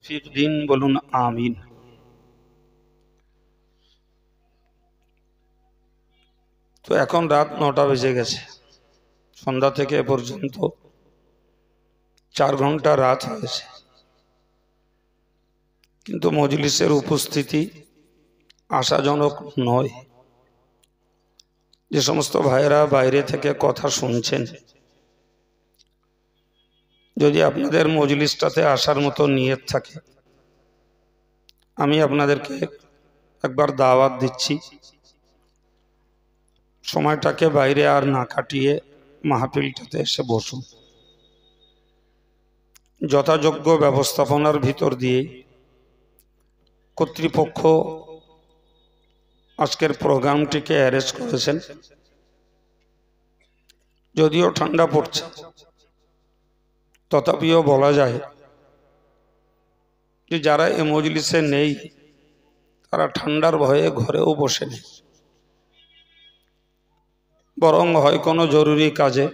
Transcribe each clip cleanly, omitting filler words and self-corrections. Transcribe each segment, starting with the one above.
তৌফিক দিন, বলুন আমিন। তো এখন রাত 9টা বেজে গেছে, সন্ধ্যা থেকে এ পর্যন্ত 4 ঘন্টা রাত হয়েছে, কিন্তু মজলিসের উপস্থিতি আশাজনক নয়। যে সমস্ত ভাইয়েরা বাইরে থেকে কথা শুনছেন, যদি আপনাদের মজলিসটাতে আসার মতো নিয়ত থাকে, আমি আপনাদেরকে একবার দাওয়াত দিচ্ছি, সময়টাকে বাইরে আর না কাটিয়ে মাহফিলটাতে এসে বসুন। যথাযোগ্য ব্যবস্থাপনার ভিতর দিয়ে কর্তৃপক্ষ আজকের প্রোগ্রামটিকে অ্যারেঞ্জ করেছেন। যদিও ঠান্ডা পড়ছে, তথাপিও বলা যায় যে যারা এ মজলিসে নেই তারা ঠান্ডার ভয়ে ঘরেও বসে নেই, বরং হয় কোনো জরুরি কাজে,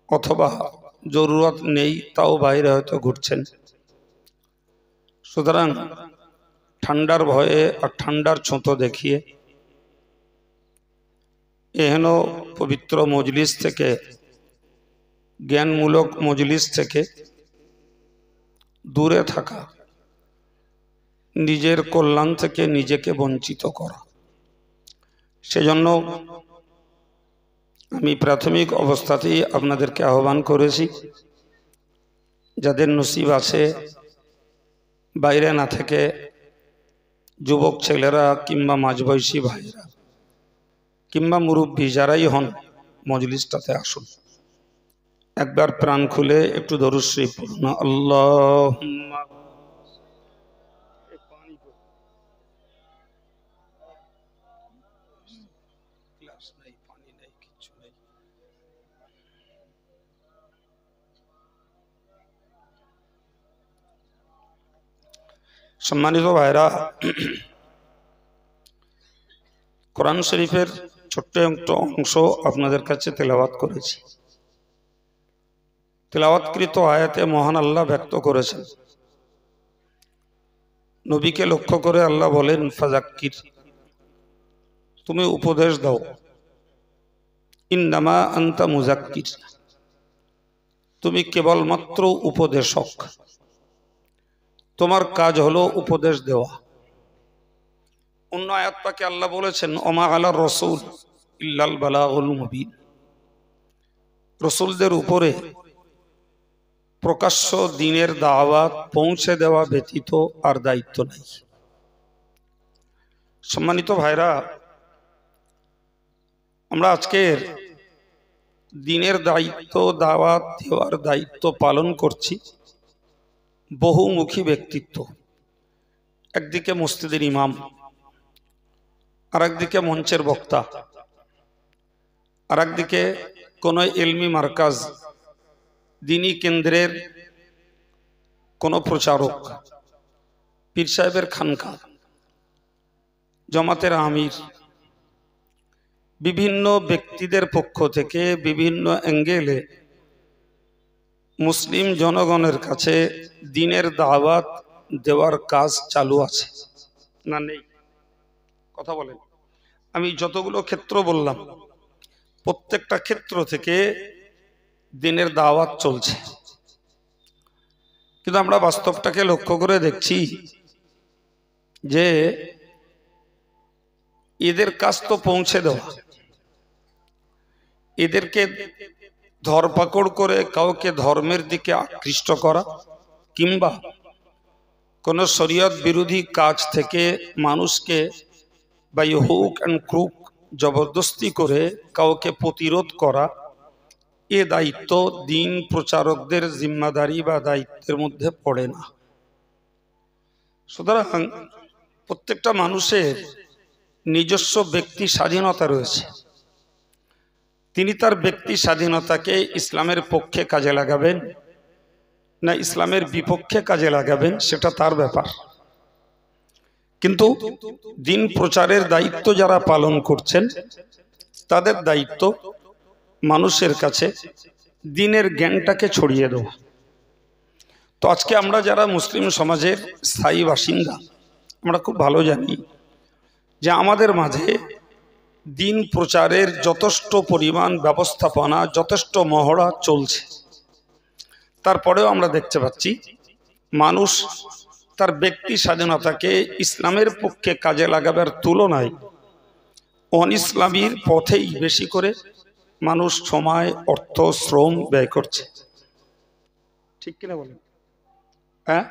অথবা জরুরত নেই তাও বাইরে হয়তো ঘুরছেন। সুতরাং ঠান্ডার ভয়ে আর ঠান্ডার ছুতো দেখিয়ে এহেন পবিত্র মজলিস থেকে, জ্ঞানমূলক মজলিস থেকে দূরে থাকা, নিজের কল্যাণ থেকে নিজেকে বঞ্চিত করা। সেজন্য আমি প্রাথমিক অবস্থাতেই আপনাদেরকে আহ্বান করেছি, যাদের নসিব আছে বাইরে না থেকে যুবক ছেলেরা কিংবা মাঝবয়সী ভাইরা কিংবা মুরব্বী যারাই হন, মজলিসটাতে আসুন। একবার প্রাণ খুলে একটু দরুদ শরীফ পড়ুন। আল্লাহুম্মা সম্মানিত ভাইরা, কোরআন শরীফের ছোট্ট একটা অংশ আপনাদের কাছে তেলাওয়াত করেছি। তেলাওয়াতকৃত আয়াতে মহান আল্লাহ ব্যক্ত করেছেন, নবীকে লক্ষ্য করে আল্লাহ বলেন, ফাযাক্কির, তুমি উপদেশ দাও, ইন্নামা আনতা মুযাক্কির, তুমি কেবলমাত্র উপদেশক, তোমার কাজ হলো উপদেশ দেওয়া। অন্য আয়াত পাকে আল্লাহ বলেছেন, ওমা আলা রাসূল ইল্লাল বালাগুল মুবিন, রাসূলদের উপরে প্রকাশ্য দ্বীনের দাওয়াত পৌঁছে দেওয়া ব্যতীত আর দায়িত্ব নেই। সম্মানিত ভাইরা, আমরা আজকের দ্বীনের দায়িত্ব, দাওয়াত দেওয়ার দায়িত্ব পালন করছি বহুমুখী ব্যক্তিত্ব। একদিকে মসজিদের ইমাম, আর একদিকে মঞ্চের বক্তা, আর একদিকে কোনো ইলমি মার্কাজ, দ্বীনি কেন্দ্রের কোনো প্রচারক, পীর সাহেবের খানকা, জামাতের আমির, বিভিন্ন ব্যক্তিদের পক্ষ থেকে বিভিন্ন অ্যাঙ্গেলে মুসলিম জনগণের কাছে দ্বীনের দাওয়াত দেওয়ার কাজ চালু আছে না নেই? কথা বলেন। আমি যতগুলো ক্ষেত্র বললাম, প্রত্যেকটা ক্ষেত্র থেকে দ্বীনের দাওয়াত চলছে, কিন্তু আমরা বাস্তবটাকে লক্ষ্য করে দেখছি যে এদের কাজ তো পৌঁছে দেওয়া, এদেরকে ধরপাকড় করে কাউকে ধর্মের দিকে আকৃষ্ট করা, কিংবা কোন শরীয়ত বিরোধী কাজ থেকে মানুষকে বাই হুক অ্যান্ড ক্রুক জবরদস্তি করে কাউকে প্রতিরোধ করা, এ দায়িত্ব দ্বীন প্রচারকদের জিম্মাদারি বা দায়িত্বের মধ্যে পড়ে না। সুতরাং প্রত্যেকটা মানুষের নিজস্ব ব্যক্তি স্বাধীনতা রয়েছে। তিনি তার ব্যক্তি স্বাধীনতাকে ইসলামের পক্ষে কাজে লাগাবেন না ইসলামের বিপক্ষে কাজে লাগাবেন, সেটা তার ব্যাপার। কিন্তু দ্বীন প্রচারের দায়িত্ব যারা পালন করছেন, তাদের দায়িত্ব মানুষের কাছে দ্বীনের জ্ঞানটাকে ছড়িয়ে দেওয়া। তো আজকে আমরা যারা মুসলিম সমাজের স্থায়ী বাসিন্দা আমরা খুব ভালো জানি যে আমাদের মাঝে দিন প্রচারের যথেষ্ট পরিমাণ ব্যবস্থাপনা, যথেষ্ট মহড়া চলছে। তারপরেও আমরা দেখতে পাচ্ছি মানুষ তার ব্যক্তি স্বাধীনতাকে ইসলামের পক্ষে কাজে লাগাবার তুলনায় অনইসলামীর পথেই বেশি করে মানুষ সময়, অর্থ, শ্রম ব্যয় করছে। ঠিক কিনা বলেন? হ্যাঁ,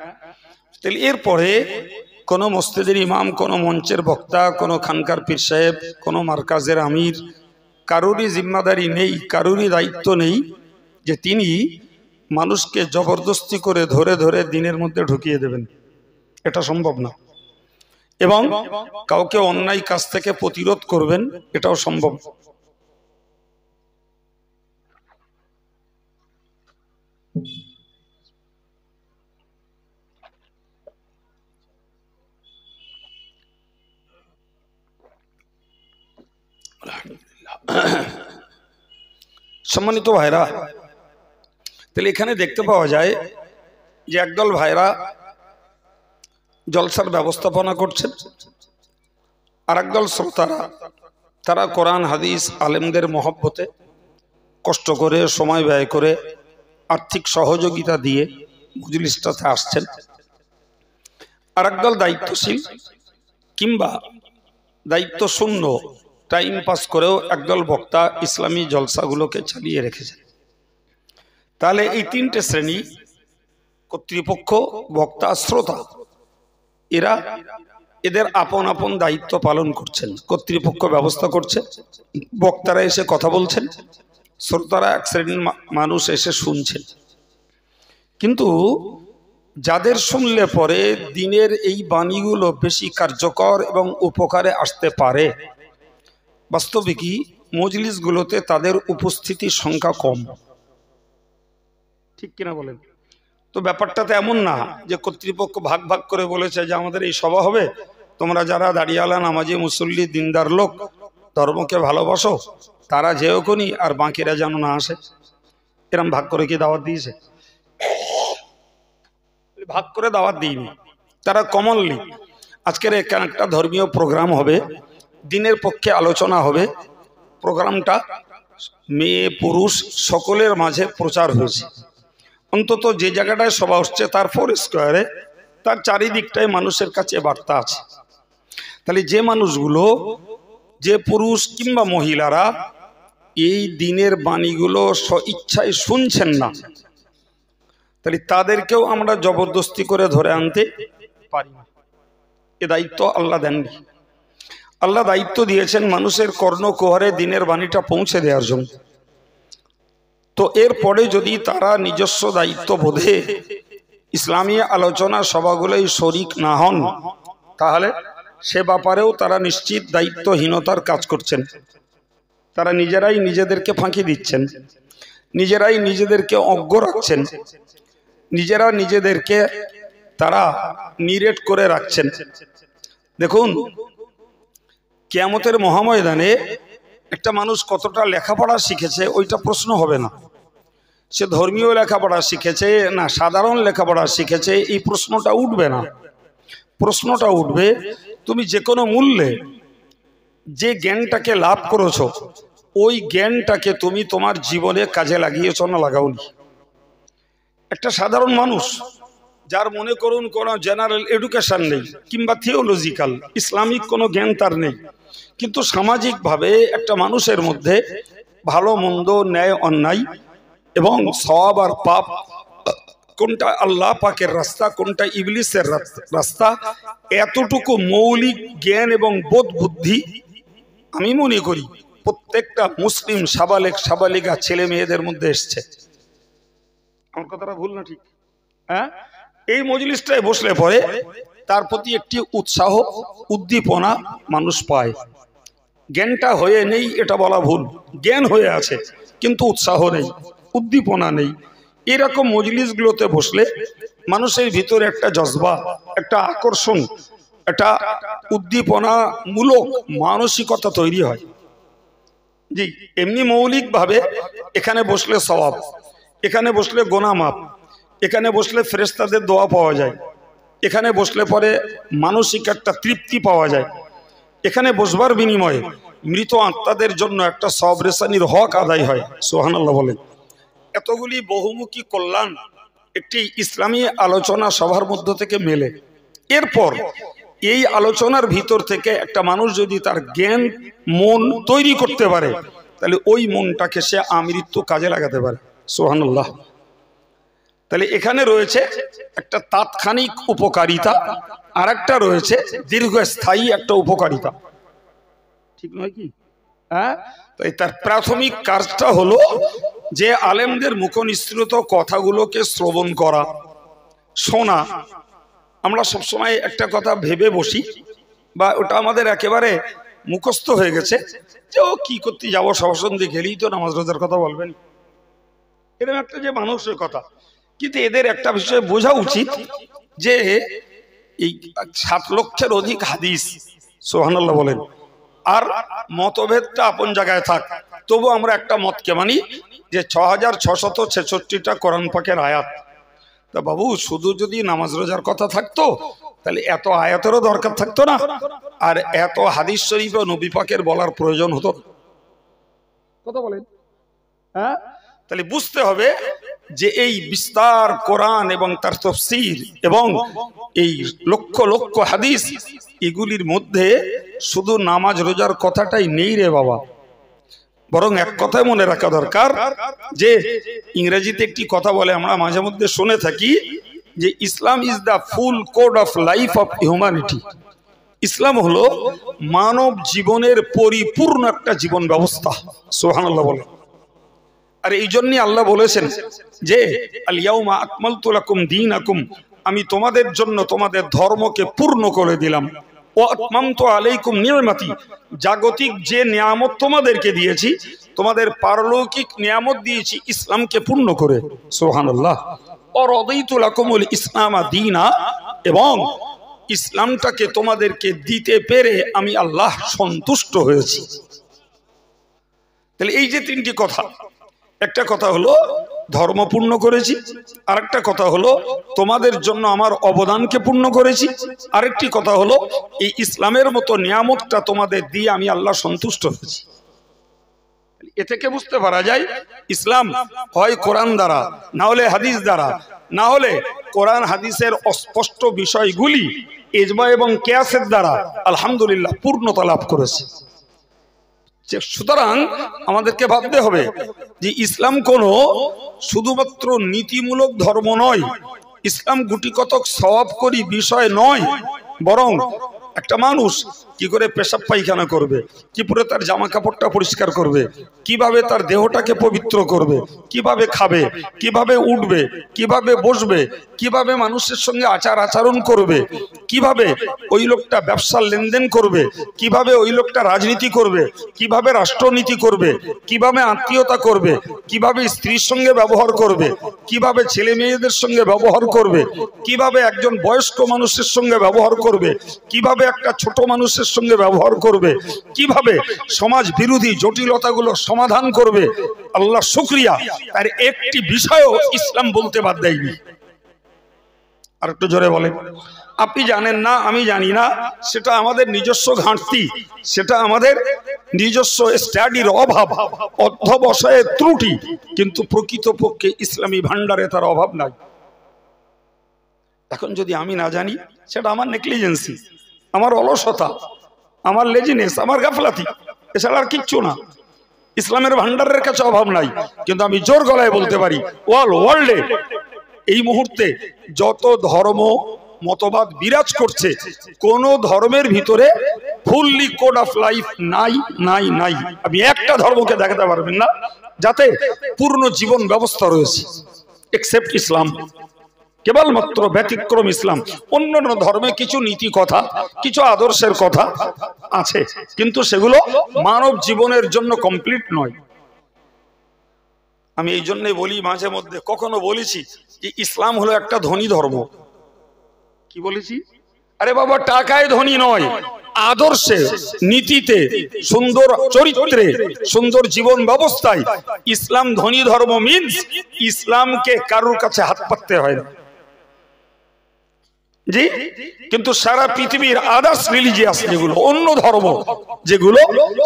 তাহলে এরপরে কোনো মসজিদের ইমাম, কোনো মঞ্চের বক্তা, কোনো খানকার পীর সাহেব, কোনো মার্কাজের আমির, কারোরই জিম্মাদারি নেই, কারোরই দায়িত্ব নেই যে তিনি মানুষকে জবরদস্তি করে ধরে ধরে দিনের মধ্যে ঢুকিয়ে দেবেন। এটা সম্ভব না। এবং কাউকে অন্যায় কাজ থেকে প্রতিরোধ করবেন, এটাও সম্ভব। সম্মানিত ভাইরা, তাহলে এখানে দেখতে পাওয়া যায় যে একদল ভাইরা জলসার ব্যবস্থাপনা করছেন, আর একদল শ্রোতারা তারা কোরআন হাদিস আলেমদের মহব্বতে কষ্ট করে, সময় ব্যয় করে, আর্থিক সহযোগিতা দিয়ে মজলিসটাতে আসছেন। আর একদল দায়িত্বশীল কিংবা দায়িত্ব শূন্য টাইম পাস করেও একদল বক্তা ইসলামী জলসাগুলোকে চালিয়ে রেখেছেন। তাহলে এই তিনটে শ্রেণী, কর্তৃপক্ষ, বক্তা, শ্রোতা, এরা এদের আপন আপন দায়িত্ব পালন করছেন। কর্তৃপক্ষ ব্যবস্থা করছে, বক্তারা এসে কথা বলছেন, শ্রোতারা এক শ্রেণীর মানুষ এসে শুনছেন। কিন্তু যাদের শুনলে পরে দিনের এই বাণীগুলো বেশি কার্যকর এবং উপকারে আসতে পারে, বাস্তবিকই মজলিসগুলোতে তাদের উপস্থিতির সংখ্যা কম। ঠিক কিনা বলেন? তো ব্যাপারটাতে এমন না যে কর্তৃপক্ষ ভাগ ভাগ করে বলেছে যে আমাদের এই সভা হবে, তোমরা যারা দাঁড়িয়ালা, নামাজি, মুসল্লি, দিনদার লোক, ধর্মকে ভালোবাসো, তারা যেও কোনি, আর বাকিরা যেন না আসে। এরম ভাগ করে কি দাওয়াত দিয়েছে? ভাগ করে দাওয়াত দিইনি। তারা কমনলি আজকের এখানে একটা ধর্মীয় প্রোগ্রাম হবে, দিনের পক্ষে আলোচনা হবে। প্রোগ্রামটা মেয়ে পুরুষ সকলের মাঝে প্রচার হয়েছে। অন্তত যে জায়গাটায় সভা হচ্ছে তার 4 স্কোয়ারে, তার চারিদিকটায় মানুষের কাছে বার্তা আছে। তাহলে যে মানুষগুলো, যে পুরুষ কিংবা মহিলারা এই দিনের বাণীগুলো স্বইচ্ছায় শুনছেন না, তাহলে তাদেরকেও আমরা জবরদস্তি করে ধরে আনতে পারি না। এ দায়িত্ব আল্লাহ দেননি। আল্লাহ দায়িত্ব দিয়েছেন মানুষের কর্ণকুহরে দিনের বাণীটা পৌঁছে দেওয়ার জন্য। তো এরপরে যদি তারা নিজস্ব দায়িত্ব বোধে ইসলামী আলোচনা সভাগুলোই শরিক না হন, তাহলে সে ব্যাপারেও তারা নিশ্চিত দায়িত্বহীনতার কাজ করছেন। তারা নিজেরাই নিজেদেরকে ফাঁকি দিচ্ছেন, নিজেরাই নিজেদেরকে অজ্ঞ রাখছেন, নিজেরা নিজেদেরকে তারা নিরেট করে রাখছেন। দেখুন, কিয়ামতের মহাময়দানে একটা মানুষ কতটা লেখাপড়া শিখেছে ওইটা প্রশ্ন হবে না। সে ধর্মীয় লেখাপড়া শিখেছে না সাধারণ লেখাপড়া শিখেছে, এই প্রশ্নটা উঠবে না। প্রশ্নটা উঠবে তুমি যে কোনো মূল্যে যে জ্ঞানটাকে লাভ করেছো, ওই জ্ঞানটাকে তুমি তোমার জীবনে কাজে লাগিয়েছো না লাগাওনি। একটা সাধারণ মানুষ যার মনে করুন কোনো জেনারেল এডুকেশন নেই কিংবা থিওলজিক্যাল ইসলামিক কোনো জ্ঞান তার নেই, কিন্তু সামাজিকভাবে একটা মানুষের মধ্যে ভালো মন্দ, ন্যায় অন্যায় এবং সওয়াব আর পাপ, কোনটা আল্লাহ পাকের রাস্তা, কোনটা ইবলিসের রাস্তা, এতটুকু মৌলিক জ্ঞান এবং বোধ বুদ্ধি আমি মনে করি প্রত্যেকটা মুসলিম সাবালিকা ছেলে মেয়েদের মধ্যে এসছে। আমার কথাটা ভুল না ঠিক? হ্যাঁ, এই মজলিসটায় বসলে পরে তার প্রতি একটি উৎসাহ, উদ্দীপনা মানুষ পায়। জ্ঞানটা হয়ে নেই এটা বলা ভুল, জ্ঞান হয়ে আছে কিন্তু উৎসাহ নেই, উদ্দীপনা নেই। এরকম মজলিসগুলোতে বসলে মানুষের ভিতরে একটা জজবা, একটা আকর্ষণ, একটা উদ্দীপনামূলক মানসিকতা তৈরি হয়। জি, এমনি মৌলিকভাবে এখানে বসলে সওয়াব, এখানে বসলে গোনা মাপ, এখানে বসলে ফেরেশতাদের দোয়া পাওয়া যায়, এখানে বসলে পরে মানসিক একটা তৃপ্তি পাওয়া যায়, এখানে বসবার বিনিময়ে মৃত আত্মাদের জন্য একটা সবরেসানির হক আদায় হয়। সুবহানাল্লাহ বলেন। এতগুলি বহুমুখী কল্যাণ একটি ইসলামী আলোচনা সভার মধ্য থেকে মেলে। এরপর এই আলোচনার ভিতর থেকে একটা মানুষ যদি তার জ্ঞান মন তৈরি করতে পারে, তাহলে ওই মনটাকে সে আমৃত্যু কাজে লাগাতে পারে। সুবহানাল্লাহ। তাহলে এখানে রয়েছে একটা তাৎক্ষণিক উপকারিতা, আর একটা রয়েছে দীর্ঘস্থায়ী একটা উপকারিতা, ঠিক নয় কি? হ্যাঁ, তাই তার প্রাথমিক কাজটা হলো যে আলেমদের মুখনিসৃত কথাগুলোকে শ্রবণ করা, শোনা। আমরা সবসময় একটা কথা ভেবে বসি, বা ওটা আমাদের একেবারে মুখস্থ হয়ে গেছে, যে ও কি করতে যাবো, সবসন্ধে গেলেই তো নামাজ রোজার কথা বলবেন, এরকম একটা যে মানুষের কথা। কিন্তু এদের একটা বিষয় বোঝা উচিত যে এই 7 লক্ষের অধিক হাদিস, সুবহানাল্লাহ বলেন, আর মতভেদটা আপন জায়গায় থাক, তবু আমরা একটা মতকে মানি যে 6666টা কোরআন পাকের আয়াত। তা বাবু, শুধু যদি নামাজ রোজার কথা থাকতো তাহলে এত আয়াতেরও দরকার থাকতো না, আর এত হাদিস শরীফ ও নবী পাকের বলার প্রয়োজন হতো। কথা বলেন। হ্যাঁ, তাহলে বুঝতে হবে যে এই বিস্তার কোরআন এবং তার তাফসীর এবং এই লক্ষ লক্ষ হাদিস, এগুলির মধ্যে শুধু নামাজ রোজার কথাটাই নেই রে বাবা। বরং এক কথাই মনে রাখা দরকার, যে ইংরেজিতে একটি কথা বলে, আমরা মাঝে মধ্যে শুনে থাকি, যে Islam is the full code of life of humanity. ইসলাম হলো মানব জীবনের পরিপূর্ণ একটা জীবন ব্যবস্থা। সুবহানাল্লাহ বলে। আর এই জন্যই আল্লাহ বলেছেন যে আল ইয়াউমা আকমালতু লাকুম দীনাকুম, আমি তোমাদের জন্য তোমাদের ধর্মকে পূর্ণ করে দিলাম। ওয়া আতমামতু আলাইকুম নি'মাতি, জাগতিক যে নিয়ামত তোমাদেরকে দিয়েছি, তোমাদের পারলৌকিক নিয়ামত দিয়েছি ইসলামকে পূর্ণ করে। সুবহানাল্লাহ। ওয়া রাদিতু লাকুমুল ইসলামা দীনা, এবং ইসলামটাকে তোমাদেরকে দিতে পেরে আমি আল্লাহ সন্তুষ্ট হয়েছি। তাহলে এই যে 3টি কথা, একটা কথা হলো ধর্ম পূর্ণ করেছি, আরেকটা কথা হলো তোমাদের জন্য আমার অবদানকে পূর্ণ করেছি, আরেকটি কথা হলো এই ইসলামের মতো নিয়ামতটা তোমাদের দিয়ে আমি আল্লাহ সন্তুষ্ট হয়েছি। এ থেকে বুঝতে পারা যায় ইসলাম হয় কোরআন দ্বারা, না হলে হাদিস দ্বারা, না হলে কোরআন হাদিসের অস্পষ্ট বিষয়গুলি ইজমা এবং কিয়াসের দ্বারা আলহামদুলিল্লাহ পূর্ণতা লাভ করেছে। সুতরাং আমাদেরকে ভাবতে হবে যে ইসলাম কোনো শুধুমাত্র নীতিমূলক ধর্ম নয়, ইসলাম গুটি কতক সওয়াব করি বিষয় নয়, বরং একটা মানুষ কি করে পেশাব পায়খানা করবে, কি করে তার জামা কাপড়টা পরিষ্কার করবে, কিভাবে তার দেহটাকে পবিত্র করবে, কিভাবে খাবে, কিভাবে উঠবে, কিভাবে বসবে, কিভাবে মানুষের সঙ্গে আচার আচরণ করবে, কিভাবে ওই লোকটা ব্যবসার লেনদেন করবে, কিভাবে ওই লোকটা রাজনীতি করবে, কিভাবে রাষ্ট্রনীতি করবে, কিভাবে আত্মীয়তা করবে, কিভাবে স্ত্রীর সঙ্গে ব্যবহার করবে, কিভাবে ছেলে মেয়েদের সঙ্গে ব্যবহার করবে, কিভাবে একজন বয়স্ক মানুষের সঙ্গে ব্যবহার করবে, কিভাবে একটা ছোট মানুষের সঙ্গে ব্যবহার করবে, কিভাবে সমাজ বিরোধী জটিলতাগুলো সমাধান করবে। আল্লাহ শুকরিয়া, তার একটি বিষয়ও ইসলাম বলতে বাদ দেয়নি। আর একটু জোরে বলেন। আপনি জানেন না, আমি জানি না, সেটা আমাদের নিজস্ব ঘাটতি, সেটা আমাদের নিজস্ব স্টাডির অভাব, অধ্যবসায়ের ত্রুটি, কিন্তু প্রকৃতপক্ষে ইসলামী ভান্ডারে তার অভাব নাই। এখন যদি আমি না জানি, সেটা আমার নেগলিজেন্সি, আমার অলসতা, আমার লেজিনেস, আমার গাফলাতি, এছাড়া আর কিচ্ছু না। ইসলামের ভান্ডারের কাছে অভাব নাই, কিন্তু আমি জোর গলায় বলতে পারি অল ওয়ার্ল্ডে এই মুহূর্তে যত ধর্ম মতবাদ বিরাজ করছে, কোন ধর্মের ভিতরে ফুললি কোড অফ লাইফ নাই নাই নাই। আপনি একটা ধর্মকে দেখাতে পারবেন না যাতে পূর্ণ জীবন ব্যবস্থা রয়েছে, এক্সেপ্ট ইসলাম। কেবলমাত্র ব্যতিক্রম ইসলাম। অন্যান্য ধর্মে কিছু নীতি কথা, কিছু আদর্শের কথা আছে, কিন্তু সেগুলো মানব জীবনের জন্য কমপ্লিট নয়। আমি এই জন্যই বলি, মাঝে মধ্যে কখনো বলেছি যে ইসলাম হলো একটা ধনী ধর্ম। কি বলেছি? আরে বাবা, টাকায় ধনী নয়, আদর্শে, নীতিতে, সুন্দর চরিত্রে, সুন্দর জীবন ব্যবস্থায় ইসলাম ধনী ধর্ম মিন্স ইসলামকে কারোর কাছে হাত পাততে হয় না। জি, কিন্তু সারা পৃথিবীর আদার্স রিলিজিয়াস যেগুলো, অন্য ধর্ম যেগুলো,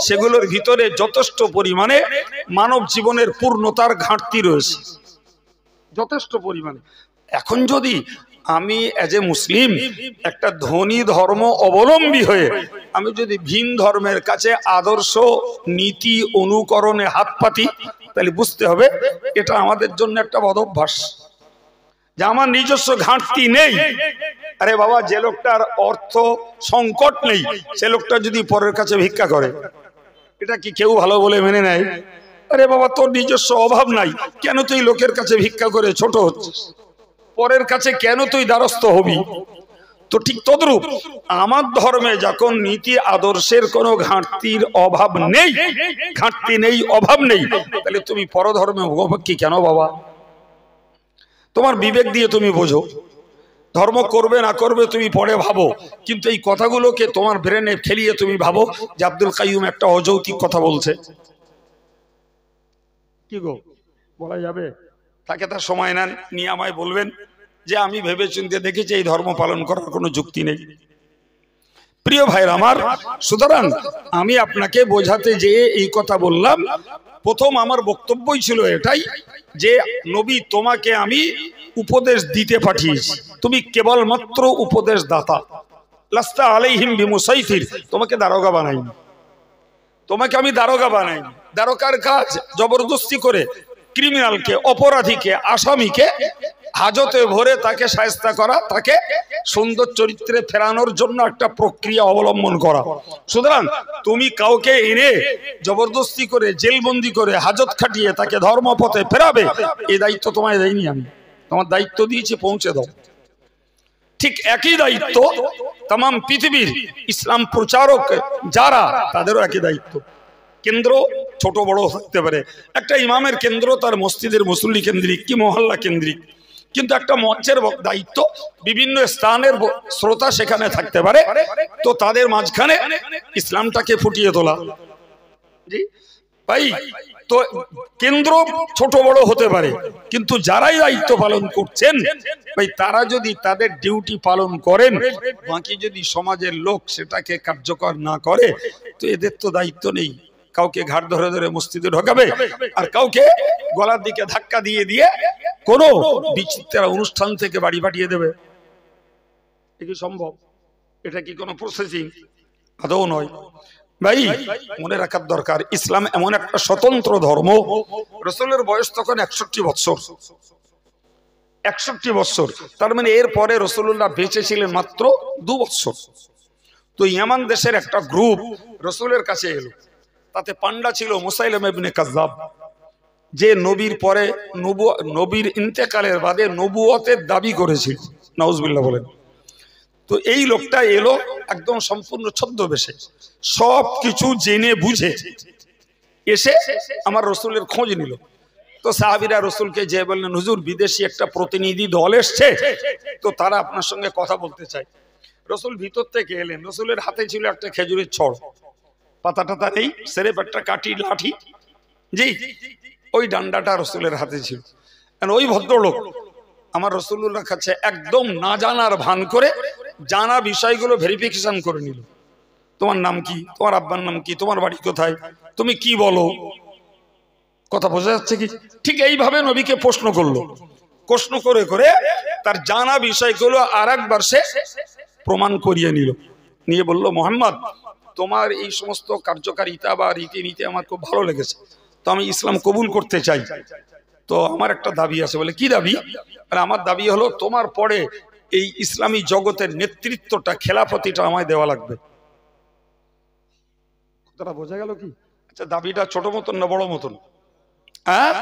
সেগুলোর ভিতরে যথেষ্ট পরিমাণে মানব জীবনের পূর্ণতার ঘাটতি রয়েছে, যথেষ্ট পরিমাণে। এখন যদি আমি এজ এ মুসলিম একটা ধনী ধর্ম অবলম্বী হয়ে আমি যদি ভিন ধর্মের কাছে আদর্শ নীতি অনুকরণে হাত পাতি, তাহলে বুঝতে হবে এটা আমাদের জন্য একটা বদভ্যাস, যে আমার নিজস্ব ঘাটতি নেই। আরে বাবা, যে লোকটার অর্থ সংকট নেই সে লোকটা যদি পরের কাছে ভিক্ষা করে, এটা কি কেউ ভালো বলে মেনে নেয়? আরে বাবা, তোর নিজস্ব অভাব নাই, কেন তুই লোকের কাছে ভিক্ষা করে ছোট হচ্ছিস? পরের কাছে কেন তুই দ্বারস্থ হবি? তো ঠিক তদ্রূপ আমার ধর্মে যখন নীতি আদর্শের কোনো ঘাটতির অভাব নেই, ঘাটতি নেই, অভাব নেই, তাহলে তুমি পরধর্মে ভোগভক্তি কেন বাবা? তোমার বিবেক দিয়ে তুমি বোঝো, ধর্ম করবে না করবে তুমি পরে ভাবো, কিন্তু এই কথাগুলোকে তোমার ব্রেনে ফেলিয়ে তুমি ভাবো যে আব্দুল কাইয়ুম একটা অযৌক্তিক কথা বলছে। কি গো, বলা যাবে? তাকে তার সময় নেন, নিয়ে আমায় বলবেন যে আমি ভেবে চিন্তে দেখেছি এই ধর্ম পালন করার কোনো যুক্তি নেই। প্রিয় ভাইরা আমার, সুতরাং আমি আপনাকে বোঝাতে যেয়ে এই কথা বললাম। প্রথম আমার বক্তব্যই ছিল এটাই যে নবী তোমাকে আমি উপদেশ দিতে পাঠিয়েছি, তুমি কেবলমাত্র উপদেশ দাতা, লাস্তা আলাইহিম বিমুসাইতির, তোমাকে দারোগা বানাইনি, তোমাকে আমি দারোগা বানাইনি। দারোগার কাজ জবরদস্তি করে ক্রিমিনালকে, অপরাধীকে, আসামিকে হাজতে ভরে তাকে শায়েস্তা করা, তাকে সুন্দর চরিত্রে ফেরানোর জন্য একটা প্রক্রিয়া অবলম্বন করা। সুতরাং তুমি কাউকে এনে জবরদস্তি করে জেলবন্দি করে হাজত খাটিয়ে তাকে ধর্মপথে ফেরাবে, এই দায়িত্ব তোমায় দেয়নি আমি, তোমার দায়িত্ব দিয়েছি পৌঁছে দাও। ঠিক একই দায়িত্ব তামাম পৃথিবীর ইসলাম প্রচারক যারা, তাদেরও একই দায়িত্ব। কেন্দ্র ছোট বড় থাকতে পারে, একটা ইমামের কেন্দ্র তার মসজিদের মুসল্লি কেন্দ্রিক কি মহল্লা কেন্দ্রিক, কিন্তু একটা মঞ্চের দায়িত্ব বিভিন্ন স্থানের শ্রোতা সেখানে থাকতে পারে, তো তাদের মাঝখানে ইসলামটাকে ফুটিয়ে তোলা। জি ভাই, তো কেন্দ্র ছোট বড় হতে পারে, কিন্তু যারাই দায়িত্ব পালন করছেন ভাই, তারা যদি তাদের ডিউটি পালন করেন, বাকি যদি সমাজের লোক সেটাকে কার্যকর না করে, তো এদের তো দায়িত্ব নেই। কাউকে ঘাট ধরে ধরে মসজিদে ঢোকাবে, আর কাউকে গলার দিকে ধাক্কা দিয়ে দিয়ে কোনো বিচিত্র অনুষ্ঠান থেকে বাড়ি পাঠিয়ে দেবে। এটা কি সম্ভব? এটা কি কোনো প্রসেসিং? আদৌ নয়। ভাই মনে রাখার দরকার, ইসলাম এমন একটা স্বতন্ত্র ধর্ম। রাসূলের বয়স তখন 61 বছর, 61 বছর, তার মানে এর পরে রাসূলুল্লাহ বেঁচে ছিলেন মাত্র 2 বছর। তো ইয়ামান দেশের একটা গ্রুপ রাসূলের কাছে এলো, তাতে পান্ডা ছিল মুসাইলামা ইবনে কাযযাব, যে নবীর পরে নবীর ইন্তেকালের বাদে নবুয়তের দাবি করেছিল। নাউজুবিল্লাহ বলেন। তো এই লোকটা এলো একদম সম্পূর্ণ ছদ্মবেশে, সব কিছু জেনে বুঝে এসে আমার রসুলের খোঁজ নিল। তো সাহাবীরা রসুলকে যে বললেন, হুজুর বিদেশি একটা প্রতিনিধি দল এসছে, তো তারা আপনার সঙ্গে কথা বলতে চায়। রসুল ভিতর থেকে এলেন, রসুলের হাতে ছিল একটা খেজুরের ছড়, পাতা টাতা নেই, সেরেপ একটা কাঠি লাঠি, জি ওই ডান্ডাটা রসুলের হাতে ছিল। ওই ভদ্রলোক আমার রসুল্লাহর কাছে একদম না জানার ভান করে জানা বিষয়গুলো ভেরিফিকেশন করে নিল। তোমার নাম কি, তোমার আব্বার নাম কি, তোমার বাড়ি কোথায়, তুমি কি বলো, কথা বোঝা যাচ্ছে কি? ঠিক এইভাবে নবীকে প্রশ্ন করলো, প্রশ্ন করে করে তার জানা বিষয়গুলো আর একবার সে প্রমাণ করিয়ে নিল। নিয়ে বলল, মোহাম্মদ তোমার এই সমস্ত কার্যকারিতা বা রীতিনীতি আমার খুব ভালো লেগেছে, তো আমি ইসলাম কবুল করতে চাই। তো আমার একটা দাবি আছে। বলে, কি দাবি? আমার দাবি হলো তোমার পরে এই ইসলামী জগতের নেতৃত্বটা, খেলাফতিটা আমায় দেওয়া লাগবে। কথাটা বোঝা গেল কি? আচ্ছা, দাবিটা ছোট মতন না বড় মতন? হ্যাঁ,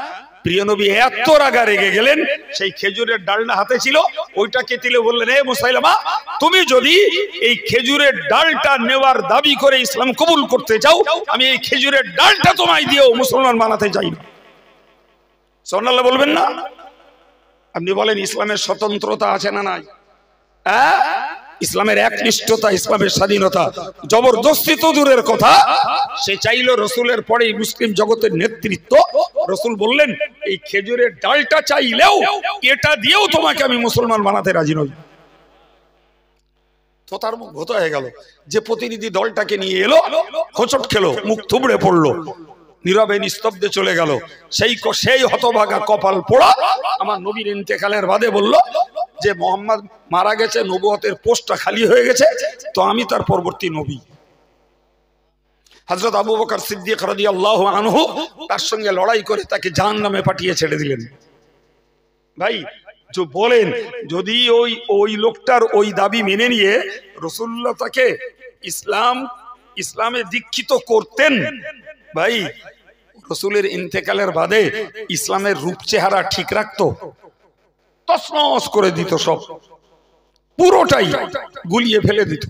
প্রিয় নবী এত রাগা রেগে গেলেন, সেই খেজুরের ডালটা হাতে ছিল ওইটাকে তুলে বললেন, এ মুসাইলামা, তুমি যদি এই খেজুরের ডালটা নেওয়ার দাবি করে ইসলাম কবুল করতে চাও, আমি এই খেজুরের ডালটা তোমায় দিয়েও মুসলমান বানাতে চাই না। সুবহানাল্লাহ বলবেন না? আপনি বলেন ইসলামের স্বতন্ত্রতা আছে না নাই? হ্যাঁ, ইসলামের একনিষ্ঠতা, ইসলামের স্বাধীনতা, জবরদস্তি তো দূরের কথা, সে চাইল রসুলের পরে মুসলিম জগতের নেতৃত্ব। রসুল বললেন এই খেজুরের ডালটা চাইলেও এটা দিয়েও তোমাকে আমি মুসলমান বানাতে রাজি নই। তো তার মুখ ভোতা হয়ে গেল। যে প্রতিনিধি দলটাকে নিয়ে এলো হোঁচট খেলো, মুখ থুবড়ে পড়লো, নীরবে নিস্তব্ধে চলে গেল। সেই হতভাগা কপাল পোড়া আমার নবীর ইন্তেকালের বাদে বলল যে মোহাম্মদ মারা গেছে, নবুয়তের পোস্টটা খালি হয়ে গেছে, তো আমি তার পরবর্তী নবী। হযরত আবু বকর সিদ্দিক রাদিয়াল্লাহু আনহু তার সঙ্গে লড়াই করে তাকে জাহান্নামে পাঠিয়ে ছেড়ে দিলেন। ভাই বলেন, যদি ওই লোকটার ওই দাবি মেনে নিয়ে রাসূলুল্লাহ তাকে ইসলামে দীক্ষিত করতেন, ভাই রসুলের ইন্তেকালের বাদে ইসলামের রূপ চেহারা ঠিক রাখতো? তছনছ করে দিত, সব পুরোটাই গুলিয়ে ফেলে দিত।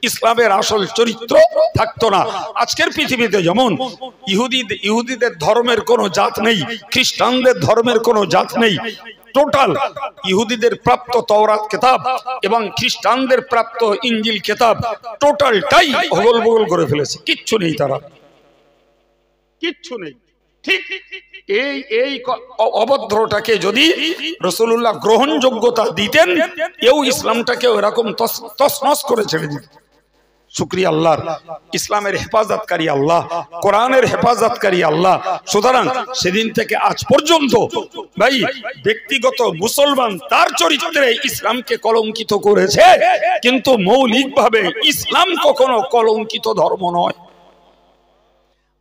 ইসলামের আসল চরিত্র থাকতো না। আজকের পৃথিবীতে যেমন ইহুদিদের ধর্মের কোনো জাত নেই, খ্রিস্টানদের ধর্মের কোনো জাত নেই, টোটাল ইহুদিদের প্রাপ্ত তাওরাত কিতাব এবং খ্রিস্টানদের প্রাপ্ত ইনজিল কিতাব টোটালটাই হগল বগল করে ফেলেছে, কিচ্ছু নেই, তারা কিচ্ছু নেই। ঠিক এই অভদ্রটাকে যদি রাসূলুল্লাহ গ্রহণযোগ্যতা দিতেন, এও ইসলামটাকে এরকম তছনছ করে ছেড়ে দিত। শুকরিয়া আল্লাহর, ইসলামের হেফাজতকারী আল্লাহ, কোরআনের হেফাজতকারী আল্লাহ। সুতরাং সেদিন থেকে আজ পর্যন্ত ভাই ব্যক্তিগত মুসলমান তার চরিত্রে ইসলামকে কলঙ্কিত করেছে, কিন্তু মৌলিকভাবে ইসলাম কখনো কলঙ্কিত ধর্ম নয়।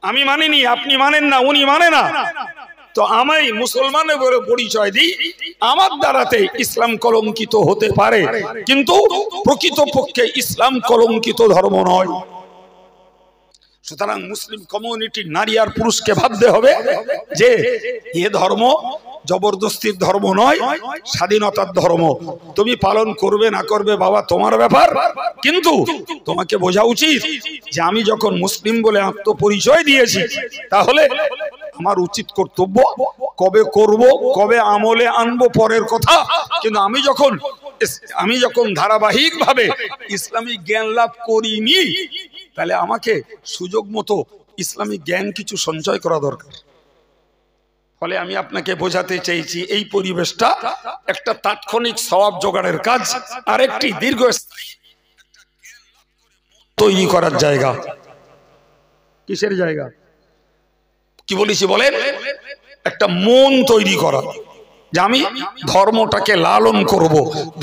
আমি মানিনি, আপনি মানেন না, উনি মানে না, তো আমি মুসলমানের বলে পরিচয় দিই, আমার দ্বারাতে ইসলাম কলঙ্কিত হতে পারে, কিন্তু প্রকৃতপক্ষে ইসলাম কলঙ্কিত ধর্ম নয়। সুতরাং মুসলিম কমিউনিটির নারী আর পুরুষকে ভাবতে হবে যে এ ধর্ম জবরদস্তির ধর্ম নয়, স্বাধীনতার ধর্ম। তুমি পালন করবে না করবে বাবা তোমার ব্যাপার, কিন্তু তোমাকে বোঝা উচিত যে আমি যখন মুসলিম বলে আত্মপরিচয় দিয়েছি, তাহলে আমার উচিত কর্তব্য কবে করব, কবে আমলে আনবো পরের কথা, কিন্তু আমি যখন ধারাবাহিকভাবে ইসলামিক জ্ঞান লাভ করিনি, তাহলে আমাকে সুযোগ মতো ইসলামিক জ্ঞান কিছু সঞ্চয় করা দরকার। ফলে আমি আপনাকে বোঝাতে চাইছি এই পরিবেশটা একটা তাৎক্ষণিক সওয়াব জোগাড়ের কাজ, আর একটি দীর্ঘস্থায়ী তৈরি করার জায়গা। কিসের জায়গা? কি বলেছি বলেন? একটা মন তৈরি করা, যে আমি ধর্মটাকে লালন করব,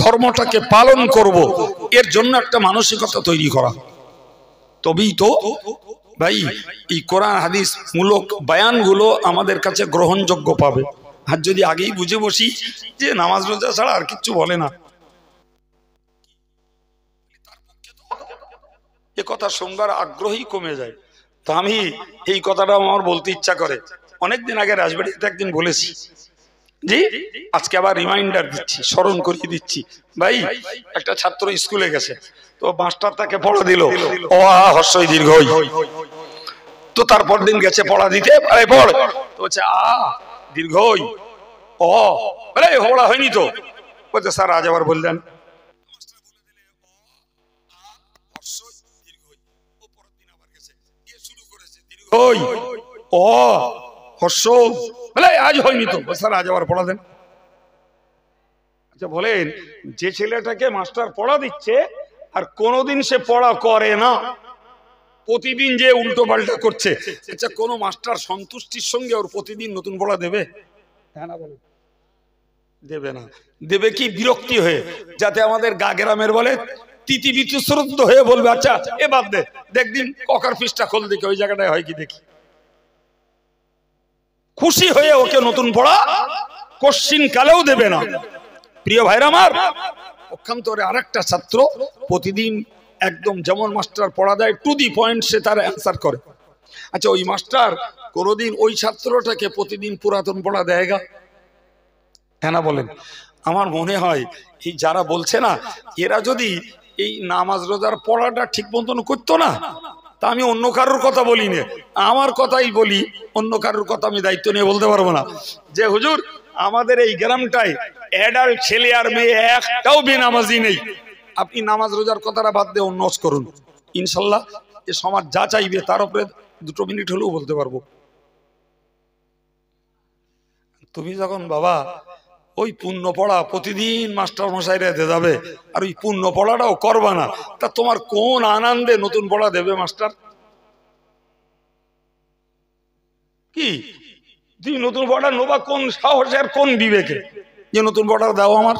ধর্মটাকে পালন করব, এর জন্য একটা মানসিকতা তৈরি করা। তবেই তো ভাই এই কোরআন হাদিস মূলক বয়ানগুলো আমাদের কাছে গ্রহণযোগ্য পাবে। আর যদি আগেই বুঝে বসি যে নামাজ রোজা ছাড়া আর কিচ্ছু বলে না, এ কথা শুনবার আগ্রহী কমে যায়। তো আমি এই কথাটা আমার বলতে ইচ্ছা করে। অনেকদিন আগে রাজবাড়িতে একদিন বলেছি, জি আজকে আবার রিমাইন্ডার দিচ্ছি, স্মরণ করিয়ে দিচ্ছি। ভাই একটা ছাত্র স্কুলে গেছে, তো মাস্টার তাকে পড়া দিল অ আ হ্রস্বই দীর্ঘই, তো তারপর দিন গেছে পড়া দিতে, পড় তো হচ্ছে আ দীর্ঘই অ, পড়া হয়নি তো, বলছে স্যার আজ আবার বললেন ও হর্ষ, আজ হয়নি তো, স্যার আজ আবার পড়া দেন। আচ্ছা বলেন, যে ছেলেটাকে মাস্টার পড়া দিচ্ছে আর কোনোদিন সে পড়া করে না, প্রতিদিন যে উল্টো পাল্টা করছে, আচ্ছা কোন মাস্টার সন্তুষ্টির সঙ্গে ওর প্রতিদিন নতুন পড়া দেবে? হ্যাঁ না বলে দেবে না। দেবে কি বিরক্তি হয়ে, যাতে আমাদের গা গ্রামের বলে তিতি বিতুশ্রদ্ধ হয়ে বলবে আচ্ছা এ বাদ দে, দেখদিন ককার ফিসটা খোল দেখি ওই জায়গাটায় হয় কি দেখি। খুশি হয়ে ওকে নতুন পড়া কোশ্চিন কালেও দেবে না। প্রিয় ভাইরা আমার, পক্ষান্তরে আরেকটা ছাত্র প্রতিদিন একদম যেমন মাস্টার পড়া দেয় টু দি পয়েন্ট সে তার অ্যান্সার করে। আচ্ছা ওই মাস্টার কোনোদিন ওই ছাত্রটাকে প্রতিদিন পুরাতন পড়া দেয়গা? হ্যাঁ না বলেন? আমার মনে হয় এই যারা বলছে না, এরা যদি এই নামাজ রোজার পড়াটা ঠিক মতন করতো না, তা আমি অন্য কারোর কথা বলি না, আমার কথাই বলি, অন্য কারোর কথা আমি দায়িত্ব নিয়ে বলতে পারবো না। যে হুজুর আমাদের এই গ্রামটায় অ্যাডাল্ট ছেলে আর মেয়ে একটাও বেনামাজি নেই, আপনি নামাজ রোজার কথাটা বাদ দিয়ে অন্য করুন, ইনশাল্লাহ এ সমাজ যা চাইবে তার উপরে 2 মিনিট হলেও বলতে পারবো। তুমি যখন বাবা ওই পুণ্য পড়া প্রতিদিন মাস্টার মশাইরা দিয়ে যাবে, আর ওই পুণ্য পড়াটাও করবা না, তা তোমার কোন আনন্দে নতুন পড়া দেবে মাস্টার? কি তুমি নতুন পড়া নোবা কোন সাহসে আর কোন বিবেকে যে নতুন পড়া দাও? আমার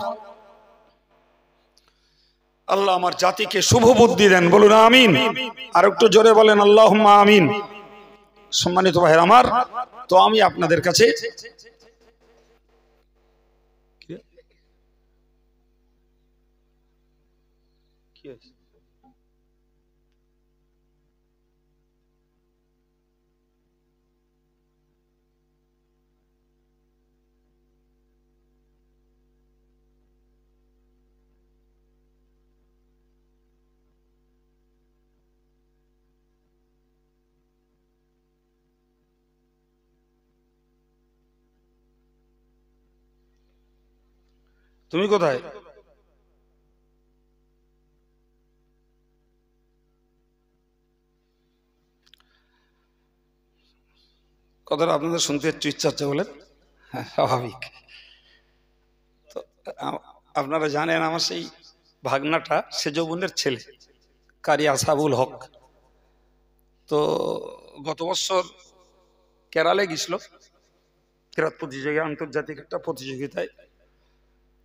আল্লাহ আমার জাতিকে শুভ বুদ্ধি দেন, বলুন আমিন। আর একটু জোরে বলেন আল্লাহুম্মা আমিন। সম্মানিত ভাইয়ের আমার, তো আমি আপনাদের কাছে তুমি কোথায়? কথাটা আপনাদের শুনতে একটু ইচ্ছা হচ্ছে বলেন? হ্যাঁ, স্বাভাবিক। তো আপনারা জানেন আমার সেই ভাগনাটা সেজ বোনের ছেলে কারি আসাবুল হক, তো গত বছর কেরালে গেছিল কেরাত প্রতিযোগিতা, আন্তর্জাতিক একটা প্রতিযোগিতায়।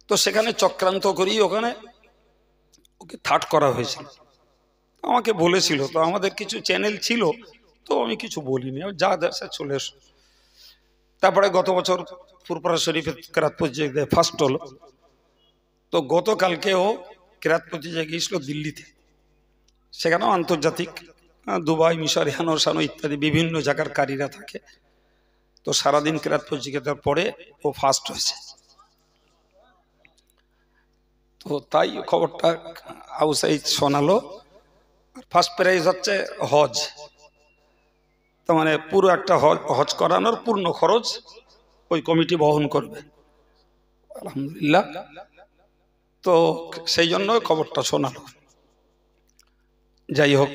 তো সেখানে চক্রান্ত করি ওখানে ওকে থার্ড করা হয়েছিল। আমাকে বলেছিল, তো আমাদের কিছু চ্যানেল ছিল, তো আমি কিছু বলিনি, যা দেশে চলে এসো। তারপরে গত বছর ফুরপুরা শরীফের কেরাত প্রতিযোগিতায় ফার্স্ট হলো। তো গতকালকেও কেরাত প্রতিযোগিতা গিয়েছিল দিল্লিতে, সেখানেও আন্তর্জাতিক দুবাই, মিশর, হেনো সানো ইত্যাদি বিভিন্ন জায়গার কারীরা থাকে। তো সারাদিন কেরাত প্রতিযোগিতার পরে ও ফার্স্ট হয়েছে। তো তাই খবরটা আউটসাইড শোনালো। ফার্স্ট প্রাইজ হচ্ছে হজ, তার মানে পুরো একটা হজ করানোর পূর্ণ খরচ ওই কমিটি বহন করবে, আলহামদুলিল্লাহ। তো সেই জন্য খবরটা শোনালো। যাই হোক,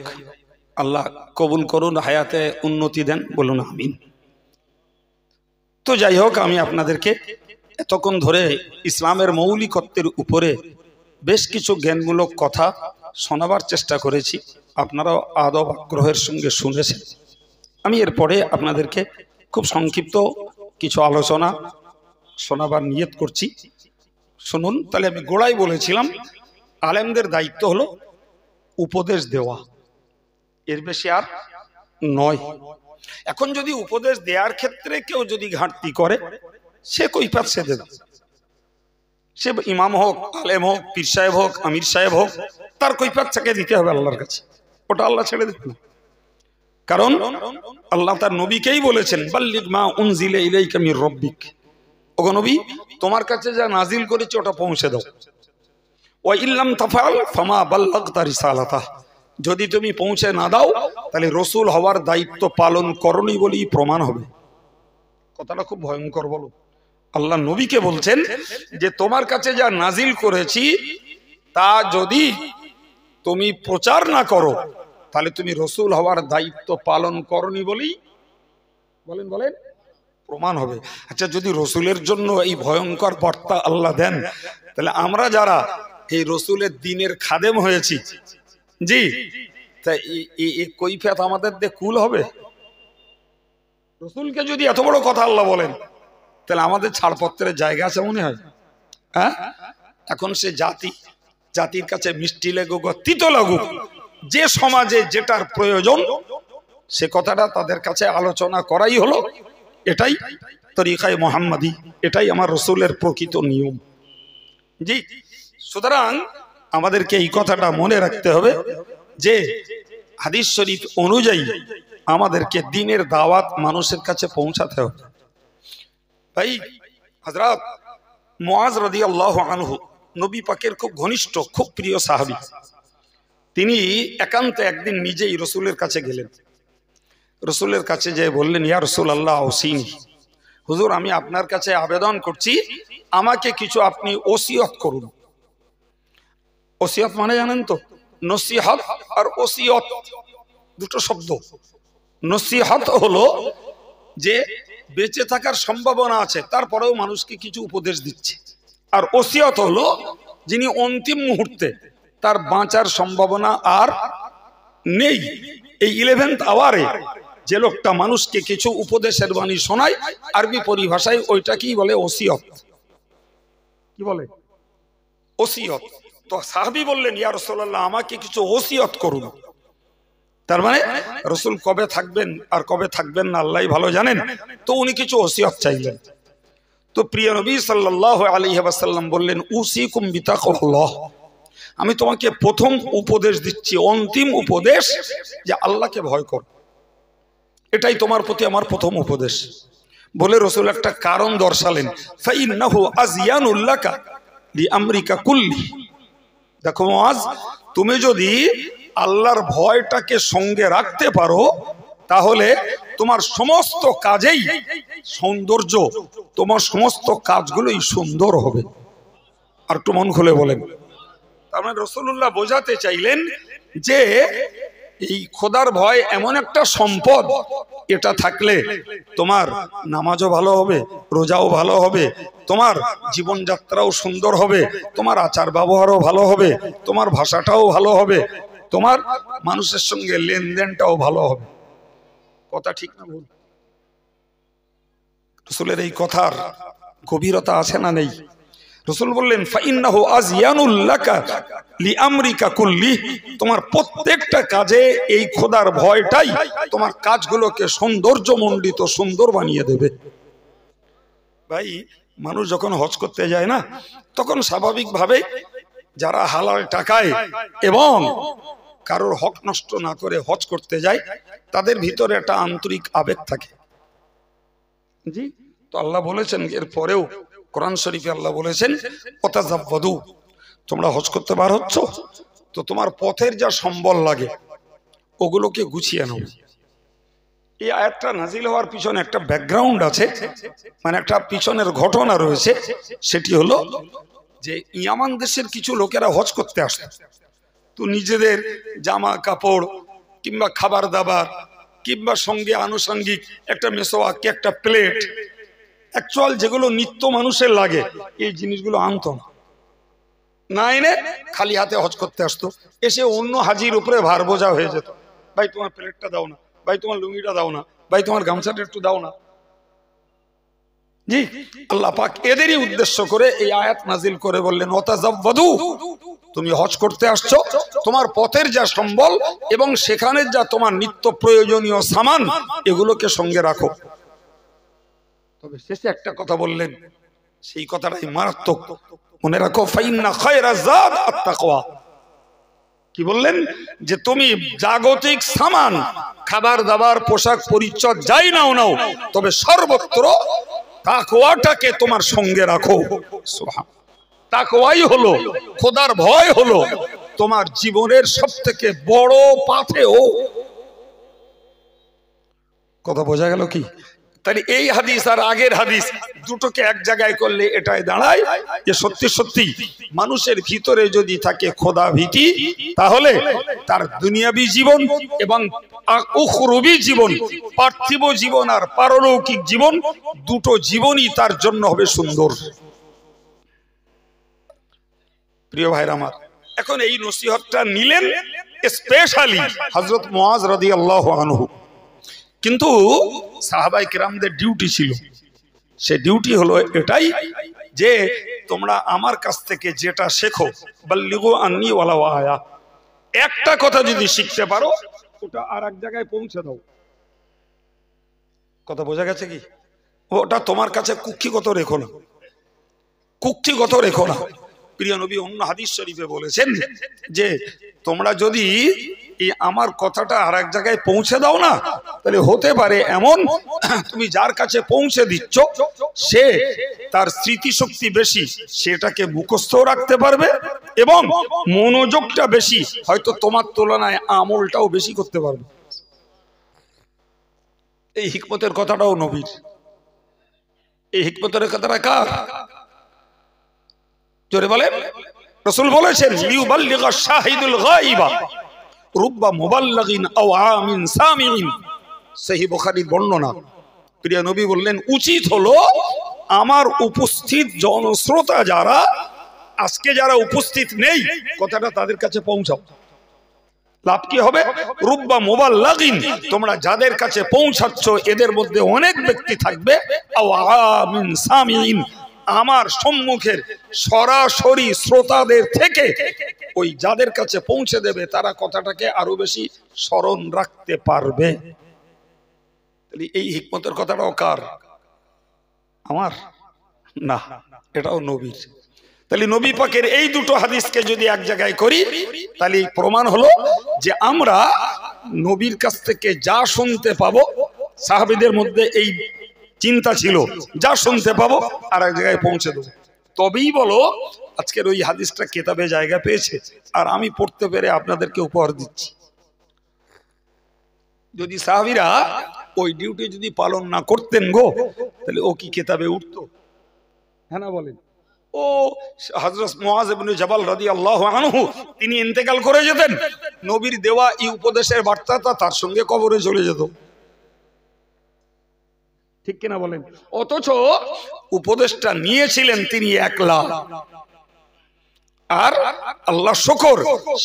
আল্লাহ কবুল করুন, হায়াতে উন্নতি দেন, বলুন আমিন। তো যাই হোক, আমি আপনাদেরকে এতক্ষণ ধরে ইসলামের মৌলিকত্বের উপরে বেশ কিছু জ্ঞানমূলক কথা শোনাবার চেষ্টা করেছি, আপনারাও আদব আগ্রহের সঙ্গে শুনেছেন। আমি এরপরে আপনাদেরকে খুব সংক্ষিপ্ত কিছু আলোচনা শোনাবার নিয়ত করছি, শুনুন। তাহলে আমি গোড়ায় বলেছিলাম আলেমদের দায়িত্ব হলো উপদেশ দেওয়া, এর বেশি আর নয়। এখন যদি উপদেশ দেওয়ার ক্ষেত্রে কেউ যদি ঘাটতি করে, সে কৈফিয়ত সে দেবে। সে ইমাম হোক, আলেম হোক, পীর সাহেব হোক, আমির সাহেব হোক, তার কৈফিয়ত তাকে দিতে হবে আল্লাহর কাছে, ওটা আল্লাহ ছেড়ে দেবে না। কারণ আল্লাহ তার নবীকেই বলেছেন, বাল্লিগ মা উনজিলা ইলাইকা মির রাব্বিক, ওগো নবী, তোমার কাছে যা নাজিল করেছে ওটা পৌঁছে দাও। ওয়া ইল্লাম তাফআল ফামা বাল্লাগতা রিসালাতাহ, যদি তুমি পৌঁছে না দাও তাহলে রসুল হওয়ার দায়িত্ব পালন করনি বলেই প্রমাণ হবে। কথাটা খুব ভয়ঙ্কর, বলো। আল্লাহ নবীকে বলছেন যে তোমার কাছে যা নাজিল করেছি তা যদি তুমি প্রচার না করো তাহলে তুমি রসুল হওয়ার দায়িত্ব পালন করনি বলেই বলেন প্রমাণ হবে। আচ্ছা, যদি রসুলের জন্য এই ভয়ঙ্কর বার্তা আল্লাহ দেন, তাহলে আমরা যারা এই রসুলের দিনের খাদেম হয়েছি, জি, তাই এই কৈফিয়ত আমাদের দিয়ে কুল হবে? রসুলকে যদি এত বড় কথা আল্লাহ বলেন, তাহলে আমাদের ছাড়পত্রের জায়গা আছে মনে হয়? হ্যাঁ, এখন সে জাতির কাছে মিষ্টি লাগুক, তিতো লাগুক, যে সমাজে যেটার প্রয়োজন সে কথাটা তাদের কাছে আলোচনা করাই হলো, এটাই তরিকায়ে মুহাম্মাদি, এটাই আমার রসুলের প্রকৃত নিয়ম। জি, সুতরাং আমাদেরকে এই কথাটা মনে রাখতে হবে যে হাদিস শরীফ অনুযায়ী আমাদেরকে দ্বীনের দাওয়াত মানুষের কাছে পৌঁছাতে হবে। ভাই হযরত মুআজ রাদিয়াল্লাহু আনহু নবী পাকের খুব ঘনিষ্ঠ, খুব প্রিয় সাহাবী। তিনি একান্তে একদিন নিজেই রসুলের কাছে গেলেন। রসুলের কাছে যে বললেন, ইয়া রাসূলুল্লাহ আউসিনি, হুজুর আমি আপনার কাছে আবেদন করছি, আমাকে কিছু আপনি ওসিয়ত করুন। ওসিয়ত মানে জানেন তো, নসিহত আর ওসিয়ত দুটো শব্দ। নসিহত হলো যে বেঁচে থাকার সম্ভাবনা আছে তারপরেও মানুষকে কিছু উপদেশ দিচ্ছে, আর ওসিয়ত হলো যিনি অন্তিম মুহূর্তে তার বাঁচার সম্ভাবনা আর নেই, এই 11th আওয়ারে যে লোকটা মানুষকে কিছু উপদেশের বাণী শোনায়, আরবি পরিভাষায় ওইটাকেই বলে ওসিয়ত। কি বলে? ওসিয়ত। তো সাহাবী বললেন, ইয়া রাসূলুল্লাহ, আমাকে কিছু ওসিয়ত করুন। তার মানে রাসূল কবে থাকবেন আর কবে থাকবেন না আল্লাহই ভালো জানেন, তো উনি কিছু ওসিয়ত চাইলেন। তো প্রিয় নবী সাল্লাল্লাহু আলাইহি ওয়াসাল্লাম বললেন, উসিকুম বিতাকওয়াল্লাহ, আমি তোমাকে প্রথম উপদেশ দিচ্ছি, অন্তিম উপদেশ, যে আল্লাহকে ভয় করো, এটাই তোমার প্রতি আমার প্রথম উপদেশ। বলে রাসূল একটা কারণ দর্শালেন, ফাইন্নাহু আজিয়ানুল লাকা লিআমরিকা কুল্লি। দেখো মুআজ, তুমি যদি আল্লাহর ভয়টাকে সঙ্গে রাখতে পারো তাহলে তোমার সমস্ত কাজেই সৌন্দর্য, তোমার সমস্ত কাজগুলোই সুন্দর হবে। আর একটু মন খুলে বলেন। তার মানে রাসূলুল্লাহ বোঝাতে চাইলেন যে এই খোদার ভয় এমন একটা সম্পদ, এটা থাকলে তোমার নামাজও ভালো হবে, রোজাও ভালো হবে, তোমার জীবনযাত্রাও সুন্দর হবে, তোমার আচার ব্যবহারও ভালো হবে, তোমার ভাষাটাও ভালো হবে, তোমার মানুষের সঙ্গে লেনদেনটাও ভালো হবে। কথা ঠিক না ভুল? রাসূলের এই কথার গভীরতা আছে না নেই? রাসূল বললেন, ফাইন্নাহু আজিয়ানুল লাকা লিআমরিকা কুল্লি, তোমার প্রত্যেকটা কাজে এই খোদার ভয়টাই তোমার কাজগুলোকে সৌন্দর্যমণ্ডিত, সুন্দর বানিয়ে দেবে। ভাই, মানুষ যখন হজ করতে যায় না, তখন স্বাভাবিকভাবে যারা হালাল টাকায় এবং কারোর হক নষ্ট না করে হজ করতে যায়, তাদের ভিতরে একটা আন্তরিক আবেগ থাকে। জি, তো আল্লাহ বলেছেন, এর পরেও কোরআন শরীফে আল্লাহ বলেছেন, ওয়াতাযাব্বাদু, তোমরা হজ করতে বার হচ্ছ তো তোমার পথের যা সম্বল লাগে ওগুলোকে গুছিয়ে নাও। এই আয়াতটা নাজিল হওয়ার পিছনে একটা ব্যাকগ্রাউন্ড আছে, মানে একটা পিছনের ঘটনা রয়েছে। সেটি হলো যে ইয়ামান দেশের কিছু লোকেরা হজ করতে আসে, তো নিজেদের জামা কাপড় কিংবা খাবার দাবার কিংবা সঙ্গে আনুষঙ্গিক একটা মেসোয়াক, একটা প্লেট, অ্যাকচুয়াল যেগুলো নিত্য মানুষের লাগে, এই জিনিসগুলো আনতো না, এনে খালি হাতে হজ করতে আসতো। এসে অন্য হাজির উপরে ভার বোঝা হয়ে যেত, ভাই তোমার প্লেটটা দাও না, ভাই তোমার লুঙ্গিটা দাও না, ভাই তোমার গামছাটা একটু দাও না। জি, আল্লাহ পাক এদেরই উদ্দেশ্য করে এই আয়াত নাজিল করে বললেন, ওয়াতাযাব্বাদু, তুমি হজ করতে আসছো, তোমার পথের যা সম্বল এবং সেখানের যা তোমার নিত্য প্রয়োজনীয় সামান, এগুলোকে সঙ্গে রাখো। তবে শেষে একটা কথা বললেন, সেই কথাটাই মারাত্মক, মনে রাখো, ফাইন্না খায়রা যাদ আত-তাকওয়া। কি বললেন? যে তুমি জাগতিক সামান, খাবার দাবার, পোশাক পরিচ্ছদ যাই নাও নাও, তবে সর্বত্র তাকওয়াটাকে তোমার সঙ্গে রাখো। সুবহানাল্লাহ। তাকওয়াই হলো, খোদার ভয় হলো তোমার জীবনের সবথেকে বড় পাথেয়। কথা বোঝা গেল কি? তাহলে এই হাদিস আর আগের হাদিস দুটোকে এক জায়গায় করলে এটাই দাঁড়ায় যে সত্যি সত্যি মানুষের ভিতরে যদি থাকে খোদা ভীতি, তাহলে তার দুনিয়াবী জীবন এবং উখরবী জীবন, পার্থিব জীবন আর পারলৌকিক জীবন, দুটো জীবনই তার জন্য হবে সুন্দর। প্রিয় ভাইরা আমার, এখন এই নসিহতটা নিলেন স্পেশালি হযরত মুআজ রাদিয়াল্লাহু আনহু। কিন্তু সাহাবায়ে কেরামদের ডিউটি ছিল, সে ডিউটি হলো এটাই যে তোমরা আমার কাছ থেকে যেটা শেখো, বাল্লিগু আন্নী ওয়ালাউ আয়া, একটা কথা যদি শিখতে পারো ওটা আর এক জায়গায় পৌঁছে দাও। কথা বোঝা গেছে কি? ওটা তোমার কাছে কুক্ষিগত রেখো না, কুক্ষিগত রেখো না। প্রিয় নবী অন্য হাদিস শরীফে বলেছেন যে তোমরা যদি এই আমার কথাটা আর এক জায়গায় পৌঁছে দাও না, তাহলে হতে পারে এমন, তুমি যার কাছে পৌঁছে দিচ্ছ সে তার স্মৃতিশক্তি বেশি, সেটাকে মুখস্থ রাখতে পারবে এবং মনোযোগটা বেশি, হয়তো তোমার তুলনায় আমলটাও বেশি করতে পারবে। এই হিকমতের কথাটাও নবীর। এই হিকমতের কথাটা কার? জোরে বলেন। রাসূল বলেছেন লিউবাল্লিগা শাহিদুল গায়বা রুব্বা মুবাল্লিগিন আও আমিন সামিইন, সহিহ বুখারীর বর্ণনা। প্রিয় নবী বললেন উচিত হলো আমার উপস্থিত জনশ্রোতা যারা আজকে যারা উপস্থিত নেই কথাটা তাদের কাছে পৌঁছাও। লাভ কি হবে? রুব্বা মুবাল্লিগিন, তোমরা যাদের কাছে পৌঁছাচ্ছ এদের মধ্যে অনেক ব্যক্তি থাকবে আও আমিন সামিইন, আমার সম্মুখের সরাসরি শ্রোতাদের থেকে ওই যাদের কাছে পৌঁছে দেবে তারা কথাটাকে আরো বেশি স্মরণ রাখতে পারবে। তাহলে এই হিকমতের কথাটাও কার? আমার না, এটাও নবীর। তাহলে নবী পাকের এই দুটো হাদিসকে যদি এক জায়গায় করি তাহলে প্রমাণ হলো যে আমরা নবীর কাছ থেকে যা শুনতে পাবো, সাহাবীদের মধ্যে এই চিন্তা ছিল, যা শুনতে পাবো আর এক জায়গায় পৌঁছে দেবো। তবেই বলো আজকের ওই হাদিসটা কিতাবে জায়গা পেয়েছে আর আমি পড়তে পেরে আপনাদেরকে উপহার দিচ্ছি। যদি সাহাবীরা ওই ডিউটি যদি পালন না করতেন গো, তাহলে ও কি কিতাবে উঠতো? হ্যাঁ না বলেন? ও হযরত মুআয ইবনে জাবাল রাদিয়াল্লাহু আনহু তিনি ইন্তেকাল করে যেতেন, নবীর দেওয়া এই উপদেশের বার্তাটা তার সঙ্গে কবরে চলে যেত। ঠিক কিনা বলেন? অথচ উপদেশটা নিয়েছিলেন তিনি একলা। আর আল্লাহ শুকর,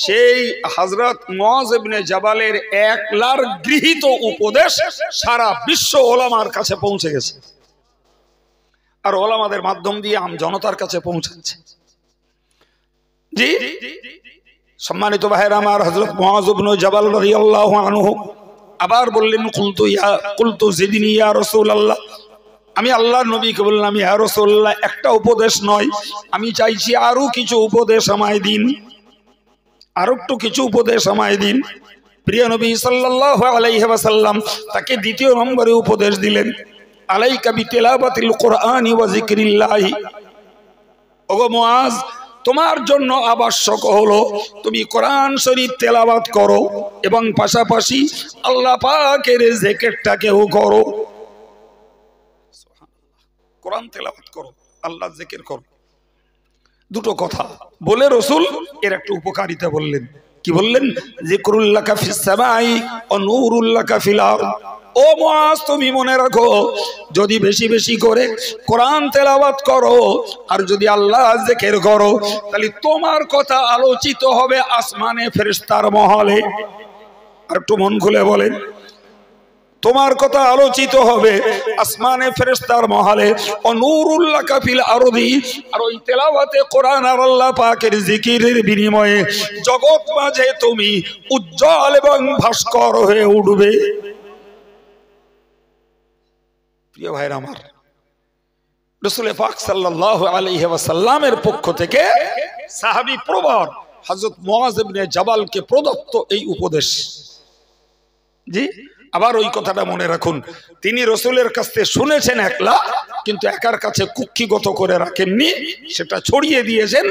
সেই হযরত মুআয ইবনে জাবালের একলার গৃহীত উপদেশ সারা বিশ্ব ওলামার কাছে পৌঁছে গেছে আর ওলামাদের মাধ্যম দিয়ে আম জনতার কাছে পৌঁছাচ্ছে। জি সম্মানিত ভাইরা আমার, হযরত মুআয ইবনে জাবাল রাদিয়াল্লাহু আনহু আবার বললেন কুলতু জিদনি ইয়া রাসূলুল্লাহ, আমি আল্লাহর নবীকে বললাম ইয়া রাসূলুল্লাহ একটা উপদেশ নয়, আমি চাইছি আরো কিছু উপদেশ আমায় দিন, আরো একটু কিছু উপদেশ আমায় দিন। প্রিয় নবী সাল্লাল্লাহু আলাইহি ওয়াসাল্লাম তাকে দ্বিতীয় নম্বরে উপদেশ দিলেন আলাইকা বিতিলাবাতিল কুরআনি ওয়া যিকরিল্লাহ। ওগো মুআয, তোমার জন্য আবশ্যক হলো তুমি কোরআন শরীফ তেলাওয়াত করো এবং পাশাপাশি আল্লাহ পাকের জিকিরটাকেও করো। কোরআন তেলাওয়াত করো, আল্লাহর জিকির করো। দুটো কথা বলে রাসূল এর একটা উপকারিতা বললেন। কি বললেন? যিকরুল্লাকা ফিস সামাই ওয়া নূরুল্লাকা ফিল আরদ। ও মুআয, তুমি মনে রাখো যদি বেশি বেশি করে কোরআন তেলাওয়াত করো আর যদি আল্লাহ জিকির করো তাহলে তোমার কথা আলোচিত হবে আসমানে ফেরেশতার মহলে। আর একটু মন খুলে বলেন, তোমার কথা আলোচিত হবে আসমানে ফেরেশতার মহলে। ও নূরুল্লাকা ফিল আরদি, আর ওই তেলাওয়াতে কোরআন আর আল্লাহ পাকের জিকিরের বিনিময়ে জগৎ মাঝে তুমি উজ্জ্বল এবং ভাস্কর হয়ে উঠবে। প্রিয় ভাইরা আমার, রাসূল পাক সাল্লাল্লাহু আলাইহি ওয়াসাল্লামের পক্ষ থেকে সাহাবী প্রবর হযরত মুআয ইবনে জাবালকে প্রদত্ত এই উপদেশ। জি আবার ওই কথাটা মনে রাখুন, তিনি রাসূলের কাছ থেকে শুনেছেন একলা, কিন্তু একার কাছে কুক্ষিগত করে রাখেননি, সেটা ছড়িয়ে দিয়েছেন।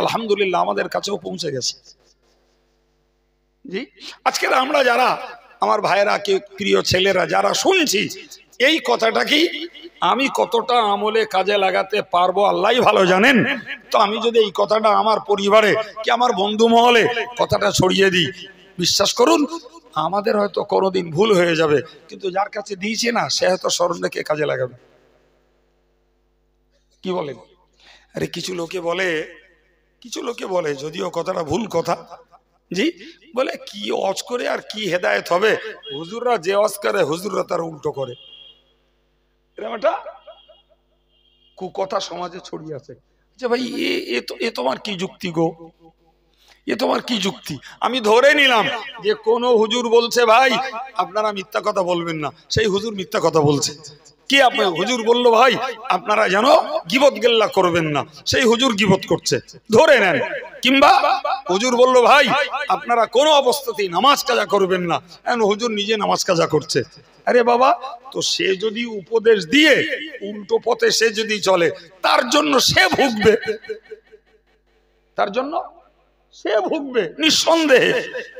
আলহামদুলিল্লাহ আমাদের কাছেও পৌঁছে গেছে। জি আজকের আমরা যারা আমার ভাইয়েরা কে প্রিয় ছেলেরা যারা শুনছি এই কথাটা কি আমি কতটা আমলে কাজে লাগাতে পারবো আল্লাহই ভালো জানেন। তো আমি যদি এই কথাটা আমার পরিবারে কি আমার বন্ধু মহলে কথাটা ছড়িয়ে দিই, বিশ্বাস করুন আমাদের হয়তো কোনোদিন ভুল হয়ে যাবে, কিন্তু যার কাছে দিয়েছে না সে হয়তো স্মরণ রেখে কাজে লাগাবে। কি বলেন? আরে কিছু লোকে বলে যদিও কথাটা ভুল কথা, জি বলে কি ওয়াজ করে আর কি হেদায়েত হবে, হুজুররা যে ওয়াজ করে হুজুররা তার উল্টো করে। এরকম একটা কুকথা সমাজে ছড়িয়ে আছে যে ভাই এ তোমার কি যুক্তি গো, এ তোমার কি যুক্তি? আমি ধরে নিলাম যে কোন হুজুর বলছে ভাই আপনারা মিথ্যা কথা বলবেন না, সেই হুজুর মিথ্যা কথা বলছে। কি আপনি হুজুর বললো ভাই আপনারা যেন গীবত গেল্লা করবেন না, সেই হুজুর গীবত করছে ধরে নেন। কিংবা হুজুর বললো ভাই আপনারা কোনো অবস্থাতেই নামাজ কাজা করবেন না, এখন হুজুর নিজে নামাজ কাজা করছে। আরে বাবা, তো সে যদি উপদেশ দিয়ে উল্টো পথে সে যদি চলে তার জন্য সে ভুগবে, তার জন্য সে ভুগবে নিঃসন্দেহে।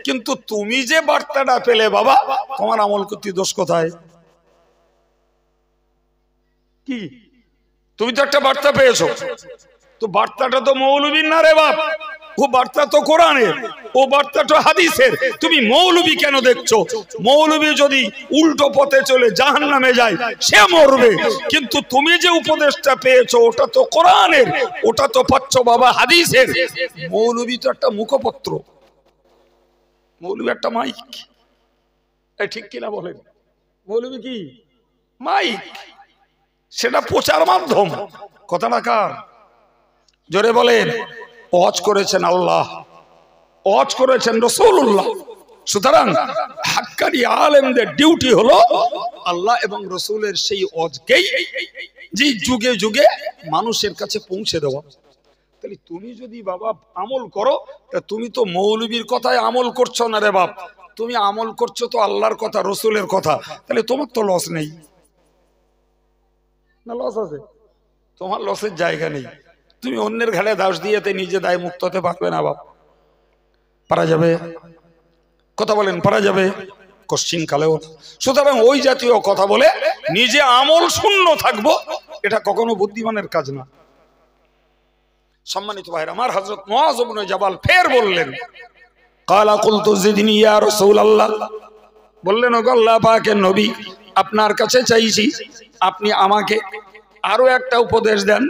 কিন্তু তুমি যে বার্তাটা পেলে বাবা, তোমার আমল করতে দোষ কোথায়? কি তুমি তো একটা বার্তা পেয়েছো, তো বার্তাটা তো মৌলবীর না রে বাপ, ও বার্তা তো কোরআনের, ও বার্তা তো হাদিসের। তুমি মৌলবি কেন দেখছো? মৌলবি যদি উল্টো পথে চলে জাহান্নামে যায় সে মরবে, কিন্তু তুমি যে উপদেশটা পেয়েছো ওটা তো কোরআনের, ওটা তো পাচ্ছ বাবা হাদিসের। মৌলবি তো একটা মুখপত্র, মৌলবি একটা মাইক, ঠিক কিনা বলেন? মৌলবি কি মাইক, সেটা প্রচার মাধ্যম। কথাটা কার? জোরে বলেন। ওয়াজ করেছেন আল্লাহ, ওয়াজ করেছেন রাসূলুল্লাহ। সুতরাং হাক্কানি আলেমদের ডিউটি হলো আল্লাহ এবং রাসূলের সেই ওয়াজকেই যে যুগে যুগে মানুষের কাছে পৌঁছে দেওয়া। তাহলে তুমি যদি বাবা আমল করো, তা তুমি তো মৌলবীর কথায় আমল করছো না রে বাপ, তুমি আমল করছো তো আল্লাহর কথা রাসূলের কথা। তাহলে তোমার তো লস নেই না? লস আছে? তোমার লসের জায়গা নেই। তুমি অন্যের ঘাড়ে দাস দিয়েতে নিজে দায় মুক্ত হতে পারবে না বাপ। পারা যাবে? কথা বলেন, পারা যাবে? কোশ্চিন কালেও। সুতরাং ওই জাতীয় কথা বলে নিজে আমল শূন্য থাকবো, এটা কখনো বুদ্ধিমানের কাজ না। সম্মানিত ভাইরা আমার, হযরত মুআয ইবনে জাবাল ফের বললেন, ক্বালা কুলতু জিদনি ইয়া রাসূলুল্লাহ, বললেন ওগো আল্লাহ পাকের নবী, আপনার কাছে চাইছি আপনি আমাকে আরো একটা উপদেশ দেন,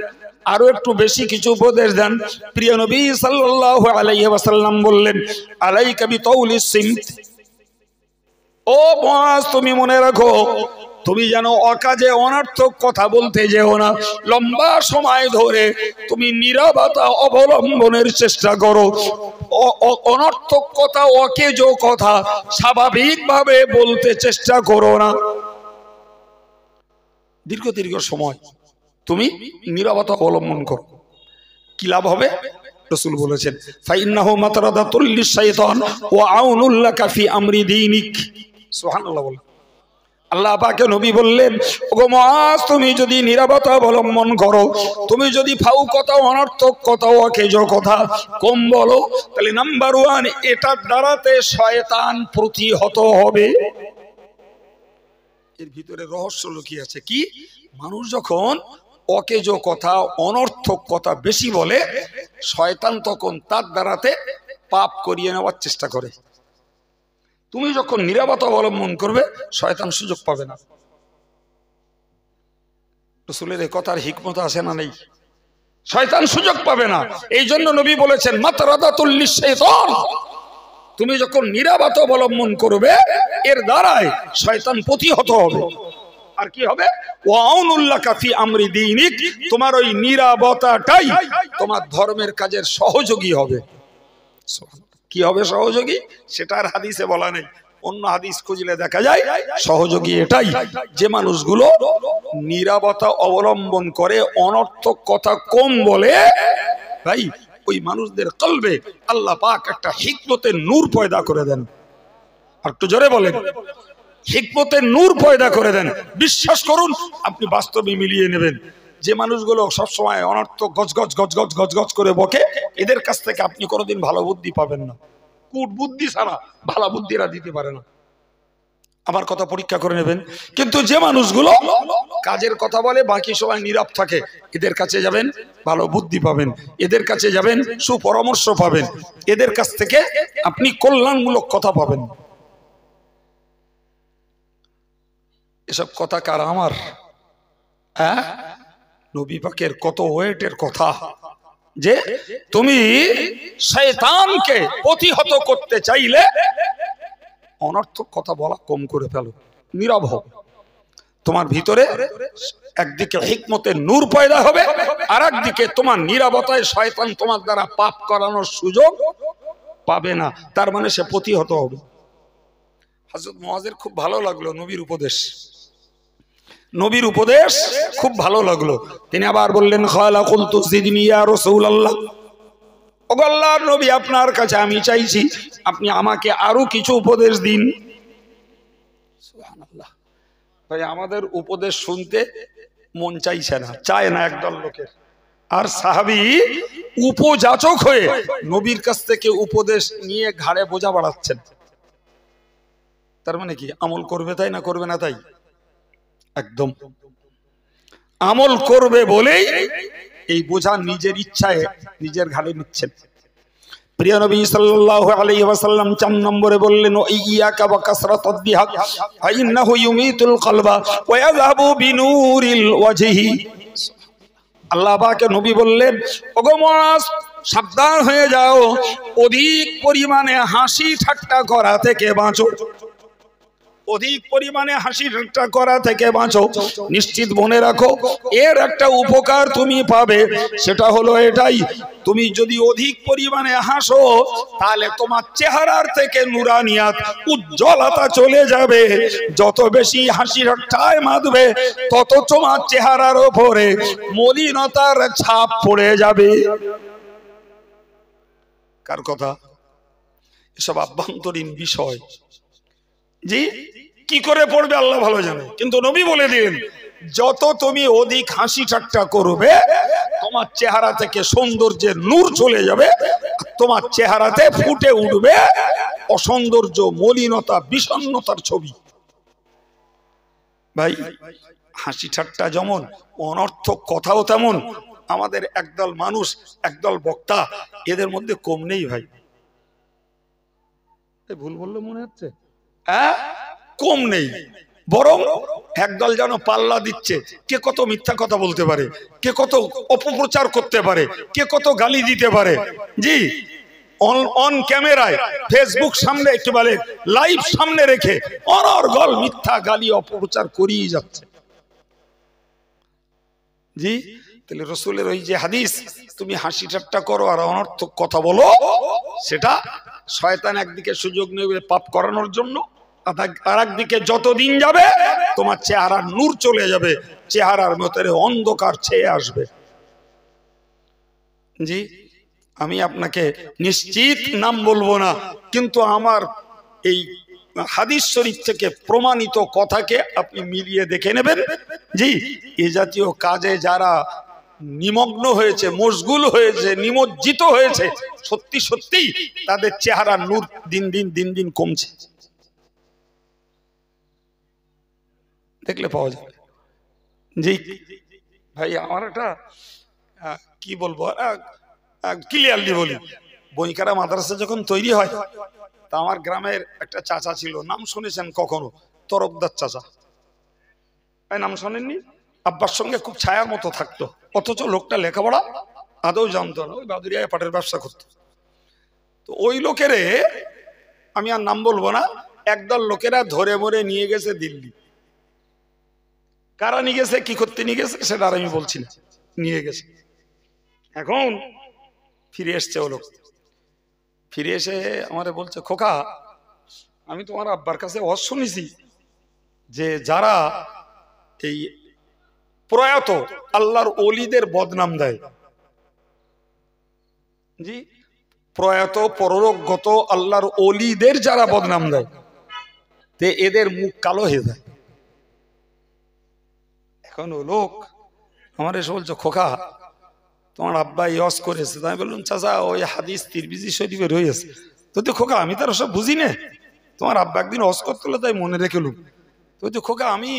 আরো একটু বেশি কিছু উপদেশ দেন। প্রিয় নবী সাল্লাল্লাহু আলাইহি ওয়াসাল্লাম বললেন, আলাইকা বিতাউলিস সিমত, ও মুআয তুমি মনে রাখো, তুমি যেন অকাজে অনর্থক কথা বলতে যেও না। লম্বা সময় ধরে তুমি নীরবতা অবলম্বনের চেষ্টা করো। অনর্থক কথা, অকেজো কথা স্বাভাবিকভাবে বলতে চেষ্টা করো না। দীর্ঘ দীর্ঘ সময় তুমি নীরবতা অবলম্বন করো। কি লাভ হবে? রাসূল বলেছেন, ফাইন্নাহু মাতরাদাতুল লিশ-শাইতান ওয়া আউনুল লাকা ফি আমরি দীনিক। সুবহানাল্লাহ বলেন। আল্লাহ পাকে নবী বললেন, ওগো মুআয তুমি যদি নীরবতা অবলম্বন করো, তুমি যদি ফাউ কথা, অনর্থক কথা, অকেজো কথা কম বলো, তাহলে নাম্বার 1 এটার দ্বারাতে শয়তান প্রতিহত হবে। এর ভিতরে রহস্য লুকিয়ে আছে। কি? মানুষ যখন অকেজো কথা, অনর্থক কথা বেশি বলে, শয়তান তখন তার দ্বারাতে পাপ করিয়ে নেওয়ার চেষ্টা করে। তুমি যখন নীরবতা অবলম্বন করবে, শয়তান সুযোগ পাবে না। রাসূলের এই কথার হিকমত আছে না নেই? শয়তান সুযোগ পাবে না। এই জন্য নবী বলেছেন, মাতরাদাতুল লিশ-শাইতান, তুমি যখন নীরবতা অবলম্বন করবে এর দ্বারায় শয়তান প্রতিহত হবে। আর কি হবে? ওয়া আউনুল লাকা ফি আমরি দীনিক, তোমার ওই নীরবতাটাই তোমার ধর্মের কাজের সহযোগী হবে। কি হবে সহযোগী? সেটা আর হাদিসে বলা নেই, অন্য হাদিস খুঁজলে দেখা যায় সহযোগী এটাই, যে মানুষগুলো নীরবতা অবলম্বন করে, অনর্থক কথা কম বলে, ভাই ওই মানুষদের কলবে আল্লাহ পাক একটা হিকমতের নূর পয়দা করে দেন। আর একটু জোরে বলেন, হিকমতের নূর পয়দা করে দেন। বিশ্বাস করুন, আপনি বাস্তবে মিলিয়ে নেবেন। যে মানুষগুলো সবসময় অনর্থক গজগজ গজগজ গজগজ করে বকে, এদের কাছ থেকে আপনি কোনোদিন ভালো বুদ্ধি পাবেন না। কুট বুদ্ধি ছাড়া ভালো বুদ্ধিরা দিতে পারে না। আমার কথা পরীক্ষা করে নেবেন। কিন্তু যে মানুষগুলো কাজের কথা বলে, বাকি সময় নীরব থাকে, এদের কাছে যাবেন ভালো বুদ্ধি পাবেন, এদের কাছে যাবেন সুপরামর্শ পাবেন, এদের কাছ থেকে আপনি কল্যাণমূলক কথা পাবেন। এসব কথা কার? আমার। হ্যাঁ, নবী পাকের কত ওয়েটের কথা, যে তুমি শয়তানকে প্রতিহত করতে চাইলে অনর্থক কথা বলা কম করে ফেলো, নীরব হও। তোমার ভিতরে একদিকে হিকমতের নূর পয়দা হবে, আর একদিকে তোমার নীরবতায় শয়তান তোমার দ্বারা পাপ করানোর সুযোগ পাবে না। তার মানে সে প্রতিহত হবে। হযরত মুআযের খুব ভালো লাগলো নবীর উপদেশ, নবীর উপদেশ খুব ভালো লাগলো। তিনি আবার বললেন, ক্বালা কুলতু জিদনি ইয়া রাসূলুল্লাহ, ওগো আল্লাহর নবী আপনার কাছে আমি চাইছি আপনি আমাকে আরো কিছু উপদেশ দিন। সুবহানাল্লাহ। ভাই আমাদের উপদেশ শুনতে মন চাইছে না, চায় না একদল লোকের। আর সাহাবী উপযাচক হয়ে নবীর কাছ থেকে উপদেশ নিয়ে ঘাড়ে বোঝা বাড়াচ্ছেন। তার মানে কি? আমল করবে তাই না করবে না তাই? একদম আমল করবে বলেই এই বোঝা নিজের ইচ্ছায় নিজের ঘাড়ে নিচ্ছেন। প্রিয় নবী সাল্লাল্লাহু আলাইহি ওয়াসাল্লাম 4 নম্বরে বললেন ইয়াকা ওয়া কাসরাতাদ দিহাক ফাইন্নাহু ইউমিতুল কলবা ওয়া ইয়াযহাবু বিনুরিল ওয়াজহি। আল্লাহ পাক নবী বললেন, ওগো মুআজ, সাবধান হয়ে যাও, অধিক পরিমাণে হাসি ঠাট্টা করা থেকে বাঁচো, অধিক পরিমাণে হাসি ঠাট্টা করা থেকে বাঁচো। নিশ্চিত মনে রাখো, এর একটা উপকার তুমি পাবে, সেটা হলো এটাই, তুমি যদি অধিক পরিমাণে হাসো তাহলে তোমার চেহারার থেকে নুরানিয়াত, উজ্জ্বলতা চলে যাবে। যত বেশি হাসি ঠাট্টায় মাতবে তত তোমার চেহারার উপরে মলিনতার ছাপ পড়ে যাবে। কার কথা? এসব আভ্যন্তরীণ বিষয়, জি, কি করে পড়বে আল্লাহ ভালো জানে, কিন্তু নবী বলে দিলেন যত তুমি অধিক হাসি ঠাট্টা করবে তোমার চেহারা থেকে সৌন্দর্যের নূর চলে যাবে, তোমার চেহারাতে ফুটে উঠবে অসৌন্দর্য, মলিনতা, বিষণ্ণতার ছবি। ভাই, হাসি ঠাট্টা যেমন, অনর্থক কথাও তেমন। আমাদের একদল মানুষ, একদল বক্তা, এদের মধ্যে কম নেই ভাই। ভুল বললে মনে হচ্ছে, হ্যাঁ, কম নেই, বরং একদল যেন পাল্লা দিচ্ছে, কে কত মিথ্যা কথা বলতে পারে, কে কত অপপ্রচার করতে পারে, কে কত গালি দিতে পারে। জি, অন ক্যামেরায়, ফেসবুক সামনে, কি বলে, লাইভ সামনে রেখে অনর্গল মিথ্যা গালি অপপ্রচার করিয়ে যাচ্ছে। জি, তাহলে রসুলের ওই যে হাদিস, তুমি হাসি ঠাট্টা করো আর অনর্থক কথা বলো, সেটা শয়তান একদিকে সুযোগ নেবে পাপ করানোর জন্য, আর একদিকে যতদিন যাবে তোমার চেহারার নূর চলে যাবে, চেহারার ভেতরে অন্ধকার ছেয়ে আসবে। জি, আমি আপনাকে নিশ্চিত নাম বলবো না, কিন্তু আমার এই হাদিস শরীফ থেকে প্রমাণিত কথাকে আপনি মিলিয়ে দেখে নেবেন। জি, এ জাতীয় কাজে যারা নিমগ্ন হয়েছে, মশগুল হয়েছে, নিমজ্জিত হয়েছে, সত্যি সত্যি তাদের চেহারার নূর দিন দিন কমছে, দেখলে পাওয়া যাবে। জি ভাই, আমার একটা কি বলবো, ক্লিয়ারলি বলি, বইকারা মাদ্রাসা যখন তৈরি হয়, তা আমার গ্রামের একটা চাচা ছিল, নাম শুনেছেন কখনো? তরফদার চাচা, নাম শোনেননি? আব্বার সঙ্গে খুব ছায়ার মতো থাকতো, অথচ লোকটা লেখাপড়া আদৌ জানতো না, ওই বাদুরিয়ায় পাটের ব্যবসা করতো। তো ওই লোকেরে, আমি আর নাম বলবো না, একদল লোকেরা ধরে মরে নিয়ে গেছে দিল্লি। কারা নিয়ে গেছে, কি করতে নিয়ে গেছে সেটা আর আমি বলছি না, নিয়ে গেছে। এখন ফিরে এসছে ও লোক, ফিরে এসে আমারে বলছে, খোকা, আমি তোমার আব্বার কাছে ওয়াজ শুনেছি যে যারা এই প্রয়াত আল্লাহর ওলিদের বদনাম দেয়, জি, প্রয়াত পরলোকগত আল্লাহর ওলিদের যারা বদনাম দেয়, তে এদের মুখ কালো হয়ে যায়। এখন ও লোক আমার এসে বলছে, খোকা, তোমার আব্বা ইয়স করেছে। আমি বললাম, চাচা, ওই হাদিস তিরমিজি শরীফে রয়েছে। তো খোকা, আমি তার ওসব বুঝি না, তোমার আব্বা একদিন হজ করতে হলো তাই মনে রেখেলুম। তো খোকা, আমি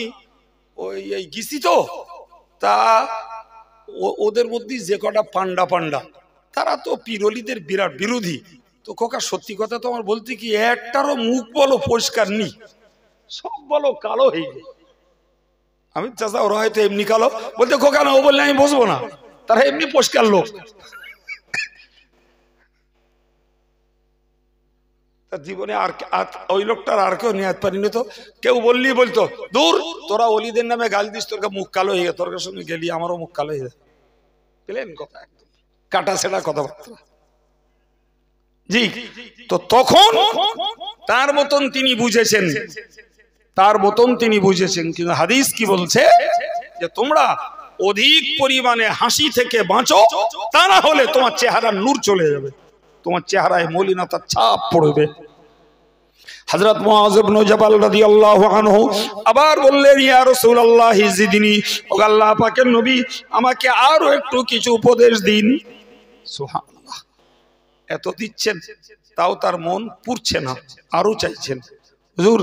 ওই গেছি তো, তা ওদের মধ্যে যে কটা পান্ডা তারা তো পিরলিদের বিরাট বিরোধী। তো খোকা, সত্যি কথা তোমার বলতে কি, একটারও মুখ বলো পরিষ্কার নেই, সব বলো কালো হয়ে যায়। আমি, চাচা, ওরা হয়তো এমনি কালো। বলতে, খোকা না, ও বললে আমি বসবো না, তারা এমনি পরিষ্কার লোক। তার জীবনে আর ওই লোকটার আর কেউ নিয়াত পারিনি। তো কেউ বললি বলতো, দূর, তোরা অলিদের নামে গাল দিস, তোর মুখ কালো হয়ে, তোর সঙ্গে গেলি আমারও মুখ কালো হয়ে যায়। পেলেন কথা, একদম কাটা ছেঁড়া কথাবার্তা। জি, তো তখন তার মতন তিনি বুঝেছেন, কিন্তু হাদিস কি বলছে, যে তোমরা অধিক পরিমাণে হাসি থেকে বাঁচো, তা না হলে তোমার চেহারার নূর চলে যাবে, তোমার চেহারায় মলিনতার ছাপ পড়বে। হযরত মুআয ইবনে জাবাল রাদিয়াল্লাহু আনহু আবার বললেন, ইয়া রাসূলুল্লাহ জিদনি, ও আল্লাহ পাকের নবী, আমাকে আরো একটু কিছু উপদেশ দিন। সুবহানাল্লাহ, এত দিচ্ছেন তাও তার মন পুরছে না, আরো চাইছেন, হুজুর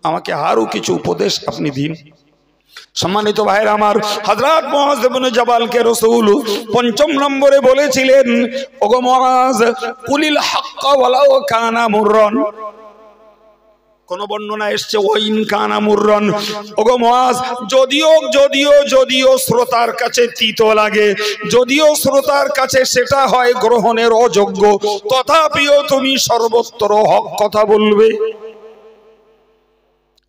আমাকে আরো কিছু উপদেশ আপনি দিন। সম্মানিত ভাইরা আমার, হযরত মুআয ইবনে জাবালকে রাসূল ৫ম নম্বরে বলেছিলেন, ওগো মুআয, কুলিল হাক্কা ওয়ালাউ কানা মুররান। কোন বর্ণনা এসছে ওয়াইন কানা মুররান। ওগো মুআয, যদিও শ্রোতার কাছে তিতো লাগে, যদিও শ্রোতার কাছে সেটা হয় গ্রহণের অযোগ্য, তথাপিও তুমি সর্বত্র হক কথা বলবে।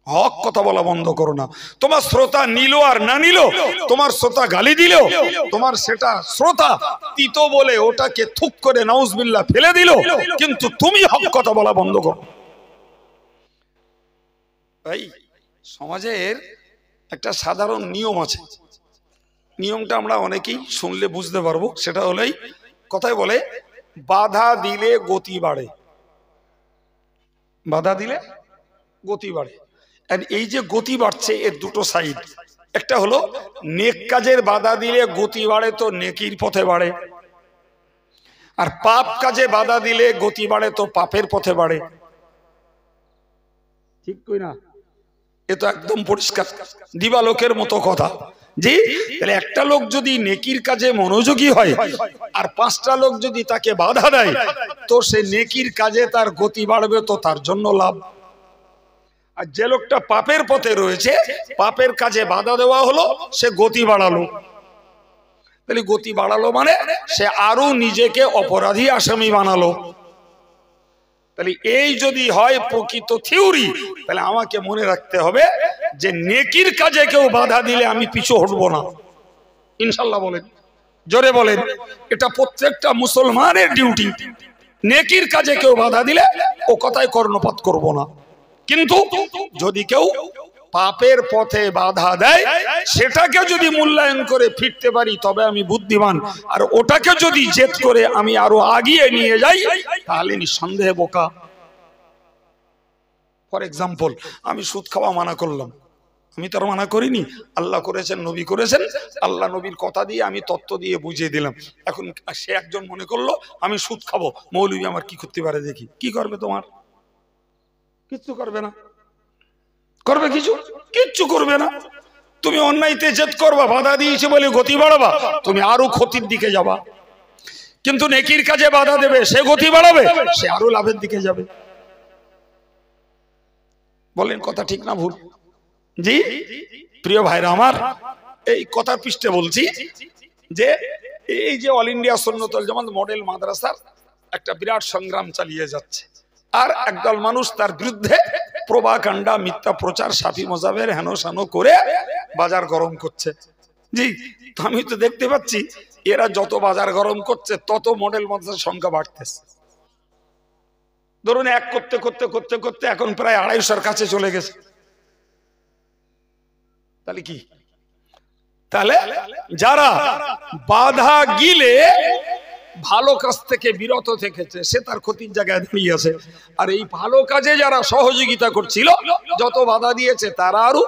হক কথা বলা বন্ধ করো না। তোমার শ্রোতা নিল আর না নিল, তোমার শ্রোতা গালি দিল, তোমার সেটা শ্রোতা তিতো বলে ওটাকে থুক করে নাউজুবিল্লাহ ফেলে দিল, কিন্তু তুমি হক কথা বলা বন্ধ করো। ভাই, সমাজের একটা সাধারণ নিয়ম আছে, নিয়মটা আমরা অনেকেই শুনলে বুঝতে পারবো। সেটা হলেই কথায় বলে, বাধা দিলে গতি বাড়ে, বাধা দিলে গতি বাড়ে। আর এই যে গতি বাড়ছে এর দুটো সাইড। একটা হলো নেক কাজের বাধা দিলে গতি বাড়ে, তো নেকির পথে বাড়ে। আর পাপ কাজে বাধা দিলে গতি বাড়ে, তো পাপের পথে বাড়ে। ঠিক কই না? এ তো একদম পরিষ্কার দিবালোকের মতো কথা। জি, তাহলে একটা লোক যদি নেকির কাজে মনোযোগী হয় আর 5টা লোক যদি তাকে বাধা দেয়, তো সে নেকির কাজে তার গতি বাড়বে, তো তার জন্য লাভ। আর যে লোকটা পাপের পথে রয়েছে, পাপের কাজে বাধা দেওয়া হলো, সে গতি বাড়ালো। তাহলে গতি বাড়ালো মানে সে আরো নিজেকে অপরাধী আসামি বানালো। তাহলে এই যদি হয় প্রকৃত থিওরি, তাহলে আমাকে মনে রাখতে হবে যে নেকির কাজে কেউ বাধা দিলে আমি পিছু হটবো না, ইনশাল্লাহ। বলেন, জোরে বলেন। এটা প্রত্যেকটা মুসলমানের ডিউটি। নেকির কাজে কেউ বাধা দিলে ও কথায় কর্ণপাত করব না। কিন্তু যদি কেউ পাপের পথে বাধা দেয়, সেটাকে যদি মূল্যায়ন করে ফিরতে পারি, তবে আমি বুদ্ধিমান। আর ওটাকে যদি জেদ করে আমি আরো আগিয়ে নিয়ে যাই, তাহলে নিঃসন্দেহে বোকা। ফর এক্সাম্পল, আমি সুদ খাওয়া মানা করলাম, আমি তার মানা করিনি, আল্লাহ করেছেন, নবী করেছেন, আল্লাহ নবীর কথা দিয়ে আমি তত্ত্ব দিয়ে বুঝিয়ে দিলাম। এখন সে একজন মনে করলো আমি সুদ খাবো, মৌলবী আমার কি করতে পারে দেখি। কি করবে? তোমার কিচ্ছু করবে না। করবে কিছু? কিচ্ছু করবে না। তুমি অন্যায়তে জেদ করবা, বাধা দিয়েছে বলে গতি বাড়াবা, তুমি আরো ক্ষতির দিকে যাবা। কিন্তু নেকির কাজে বাধা দেবে, সে গতি বাড়াবে, সে আরো লাভের দিকে যাবে। বলেন কথা ঠিক না ভুল? জি প্রিয় ভাইরা আমার, এই কথার পৃষ্ঠে বলছি যে এই যে অল ইন্ডিয়া সুন্নাত ওয়াল জামাত মডেল মাদ্রাসার একটা বিরাট সংগ্রাম চালিয়ে যাচ্ছে, আর একদল মানুষ তার বিরুদ্ধে প্রোপাগান্ডা, মিথ্যা প্রচার, শাফি মাযহাবের হেন সানো করে বাজার গরম করছে। জি, আমি তো দেখতে পাচ্ছি এরা যত বাজার গরম করছে, তত মডেল মাদ্রাসার সংখ্যা বাড়তেছে। ধরুন এক করতে করতে করতে করতে এখন প্রায় 250-র কাছে চলে গেছে। তাহলে কি? তাহলে যারা বাধা গিলে ভালো কাজ থেকে বিরত থেকেছে, সে তার ক্ষতির জায়গায় দাঁড়িয়ে আছে। আর এই ভালো কাজে যারা সহযোগিতা করছিল, যত বাধা দিয়েছে তারা আরো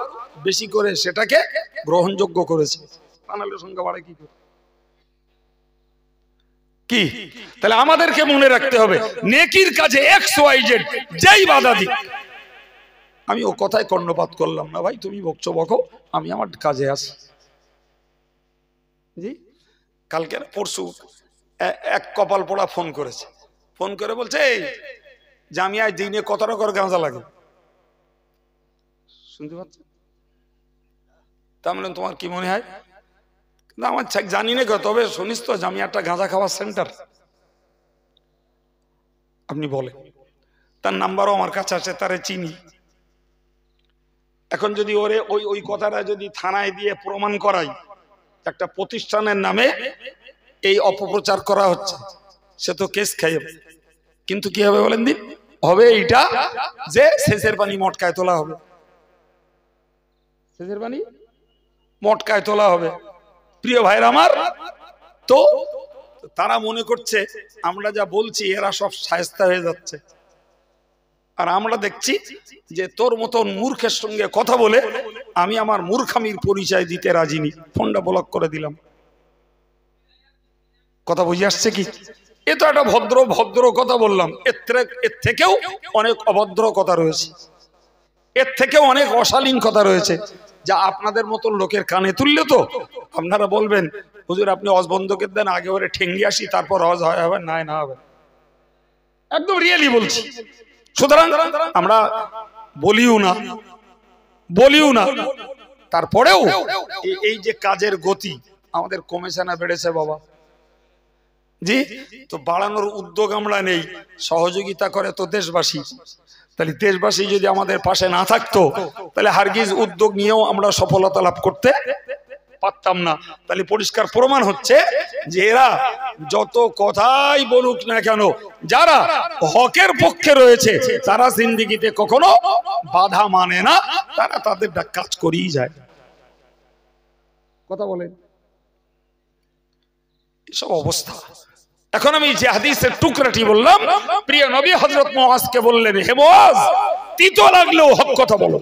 বেশি করে সেটাকে গ্রহণযোগ্য করেছে। পানালের সংখ্যা বাড়ে কি করে? কি? তাহলে আমাদেরকে মনে রাখতে হবে, নেকির কাজে XYZ যেই বাধা দিক, আমি ও কথায় কর্ণপাত করলাম না। ভাই তুমি বকছো বকো, আমি আমার কাজে আসি। জি, কালকে পরশু এক কপাল পোড়া ফোন করেছে, ফোন করে বলছে এই জামিয়ায় দিনে কত টাকার গাঁজা লাগে? শুনতে পাচ্ছ? তাহলে তোমার কি মনে হয়? না আমার জানি না, তবে শুনিস তো জামিয়াটা গাঁজা খাওয়ার সেন্টার। আপনি বলেন, তার নাম্বারও আমার কাছে আছে, তারে চিনি। এখন যদি ওরে ওই কথাটা যদি থানায় দিয়ে প্রমাণ করাই একটা প্রতিষ্ঠানের নামে এই অপপ্রচার করা হচ্ছে, সে তো কেস খাইবে। কিন্তু কি হবে বলেন দিন? হবে এইটা যে সেচের পানি মটকায় তোলা হবে, সেচের পানি মটকায় তোলা হবে। প্রিয় ভাইরা আমার, তো তারা মনে করছে আমরা যা বলছি এরা সব শায়েস্তা হয়ে যাচ্ছে। আর আমরা দেখছি যে তোর মতন মূর্খের সঙ্গে কথা বলে আমি আমার মূর্খামির পরিচয় দিতে রাজি নি, ফোনটা ব্লক করে দিলাম। কথা বুঝে আসছে কি? এ তো একটা ভদ্র কথা বললাম, এর থেকেও অনেক অভদ্র কথা রয়েছে, এর থেকেও অনেক অশালীন কথা রয়েছে। যা আপনাদের মতন লোকের কানে তুললে তো আপনারা বলবেন হুজুর আপনি হজ বন্ধকের দেন, আগে ওরে ঠেঙ্গি আসি তারপর হজ হয় হবে না, না হবে। একদম রিয়েলি বলছি। সুতরাং আমরা বলিও না, তারপরেও এই যে কাজের গতি আমাদের কমেছে না বেড়েছে বাবা? জি, তো বাড়ানোর উদ্যোগ আমরা নেই, সহযোগিতা করে তো দেশবাসী। তাহলে দেশবাসী যদি আমাদের পাশে না থাকতো তাহলে হারগিজ উদ্যোগ নিয়েও আমরা সফলতা লাভ করতে পারতাম না। তাহলে পরিষ্কার প্রমাণ হচ্ছে যে এরা যত কথাই বলুক না কেন, যারা হকের পক্ষে রয়েছে তারা জিন্দেগিতে কখনো বাধা মানে না, তারা তাদের কাজ করেই যায়। কথা বলেন, এসব অবস্থা। এখন আমি যে হাদিসের টুকরাটি বললাম, প্রিয় নবী হযরত মুআজকে বললেন, হে মুআজ, তিতো লাগলেও হক কথা বলো,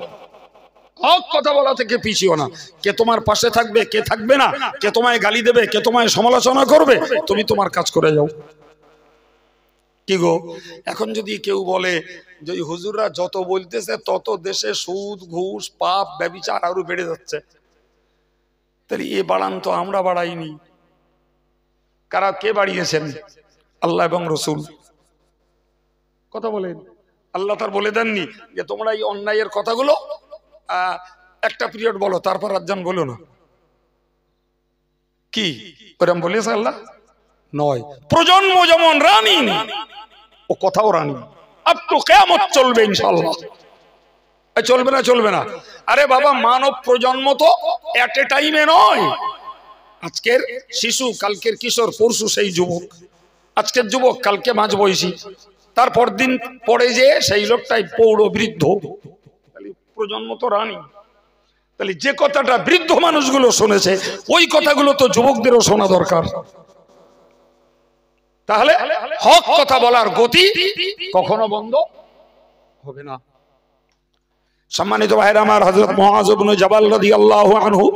হক কথা বলা থেকে পিছিও না। কে তোমার পাশে থাকবে, কে থাকবে না, কে তোমায় গালি দেবে, কে তোমায় সমালোচনা করবে, তুমি তোমার কাজ করে যাও। কি গো, এখন যদি কেউ বলে যে হুজুররা যত বলতেছে তত দেশে সুদ, ঘুষ, পাপ, ব্যভিচার আরো বেড়ে যাচ্ছে, তাহলে এ বাড়ান তো আমরা বাড়াইনি। কারা, কে বাড়িয়েছেন? আল্লাহ এবং রসুল। কথা বলেন, আল্লাহ তার বলে দেননি যে তোমরা এই অন্যায়ের কথাগুলো একটা পিরিয়ড বলো, তারপর রাজ্জান বলো না? কি ওরম বলেছে আল্লাহ? নয়। প্রজন্ম যেমন রানী, ও কথাও রানী। আপ তো কিয়ামত চলবে ইনশাআল্লাহ। চলবে না? চলবে না। আরে বাবা, মানব প্রজন্ম তো এট এ টাইমে নয়। আজকের শিশু, কালকের কিশোর, পরশু সেই যুবক। আজকের যুবক কালকে মাঝবয়সী, তারপর দিন পরে যে সেই লোকটাই পৌর বৃদ্ধ। তাহলে প্রজন্ম তো রানী। তাহলে যে কথাটা বৃদ্ধ মানুষগুলো শুনেছে ওই কথাগুলো তো যুবকদেরও শোনা দরকার। তাহলে হক কথা বলার গতি কখনো বন্ধ হবে না। সম্মানিত ভাইরা আমার, হযরত মুআজ ইবনে জাবাল রাদিয়াল্লাহু আনহু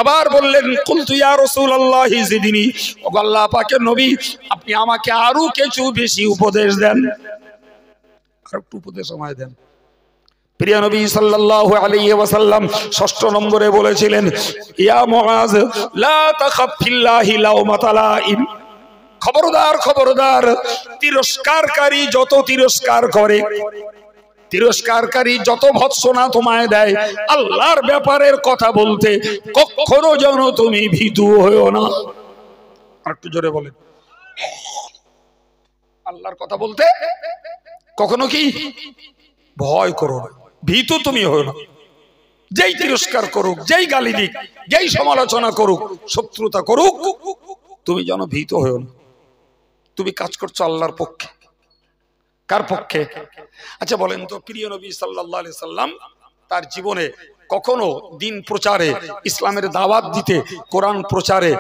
আবার বললেন, কুলতু ইয়া রাসূলুল্লাহি জিদনি, ও আল্লাহ পাকের নবী আপনি আমাকে আরো কিছু বেশি উপদেশ দেন, আর একটু উপদেশ আমায় দেন। প্রিয় নবী সাল্লাল্লাহু আলাইহি ওয়াসাল্লাম ষষ্ঠ নম্বরে বলেছিলেন, ইয়া মুআজ লা তাখাফ ফিল্লাহি লাওমাতা লাইম, খবরদার খবরদার, তিরস্কারকারী যত তিরস্কার করে, তিরস্কারকারী যত ভৎসনা তোমায় দেয়, আল্লাহর ব্যাপারের কথা বলতে কখনো যেন তুমি ভীতু হয়ো না। আর একটু জোরে বলেন, আল্লাহর কথা বলতে কখনো কি ভয় করো না, ভীতু তুমি হয়ো না। যেই তিরস্কার করুক, যেই গালি দিক, যেই সমালোচনা করুক, শত্রুতা করুক, তুমি যেন ভীত হয়ো না। তুমি কাজ করছো আল্লাহর পক্ষে। কার পক্ষে? আচ্ছা বলেন তো, প্রিয় নবী সাল্লাল্লাহু আলাইহি সাল্লাম তার জীবনে কখনো দিন প্রচারে, ইসলামের দাওয়াত দিতে, কোরআন প্রচারে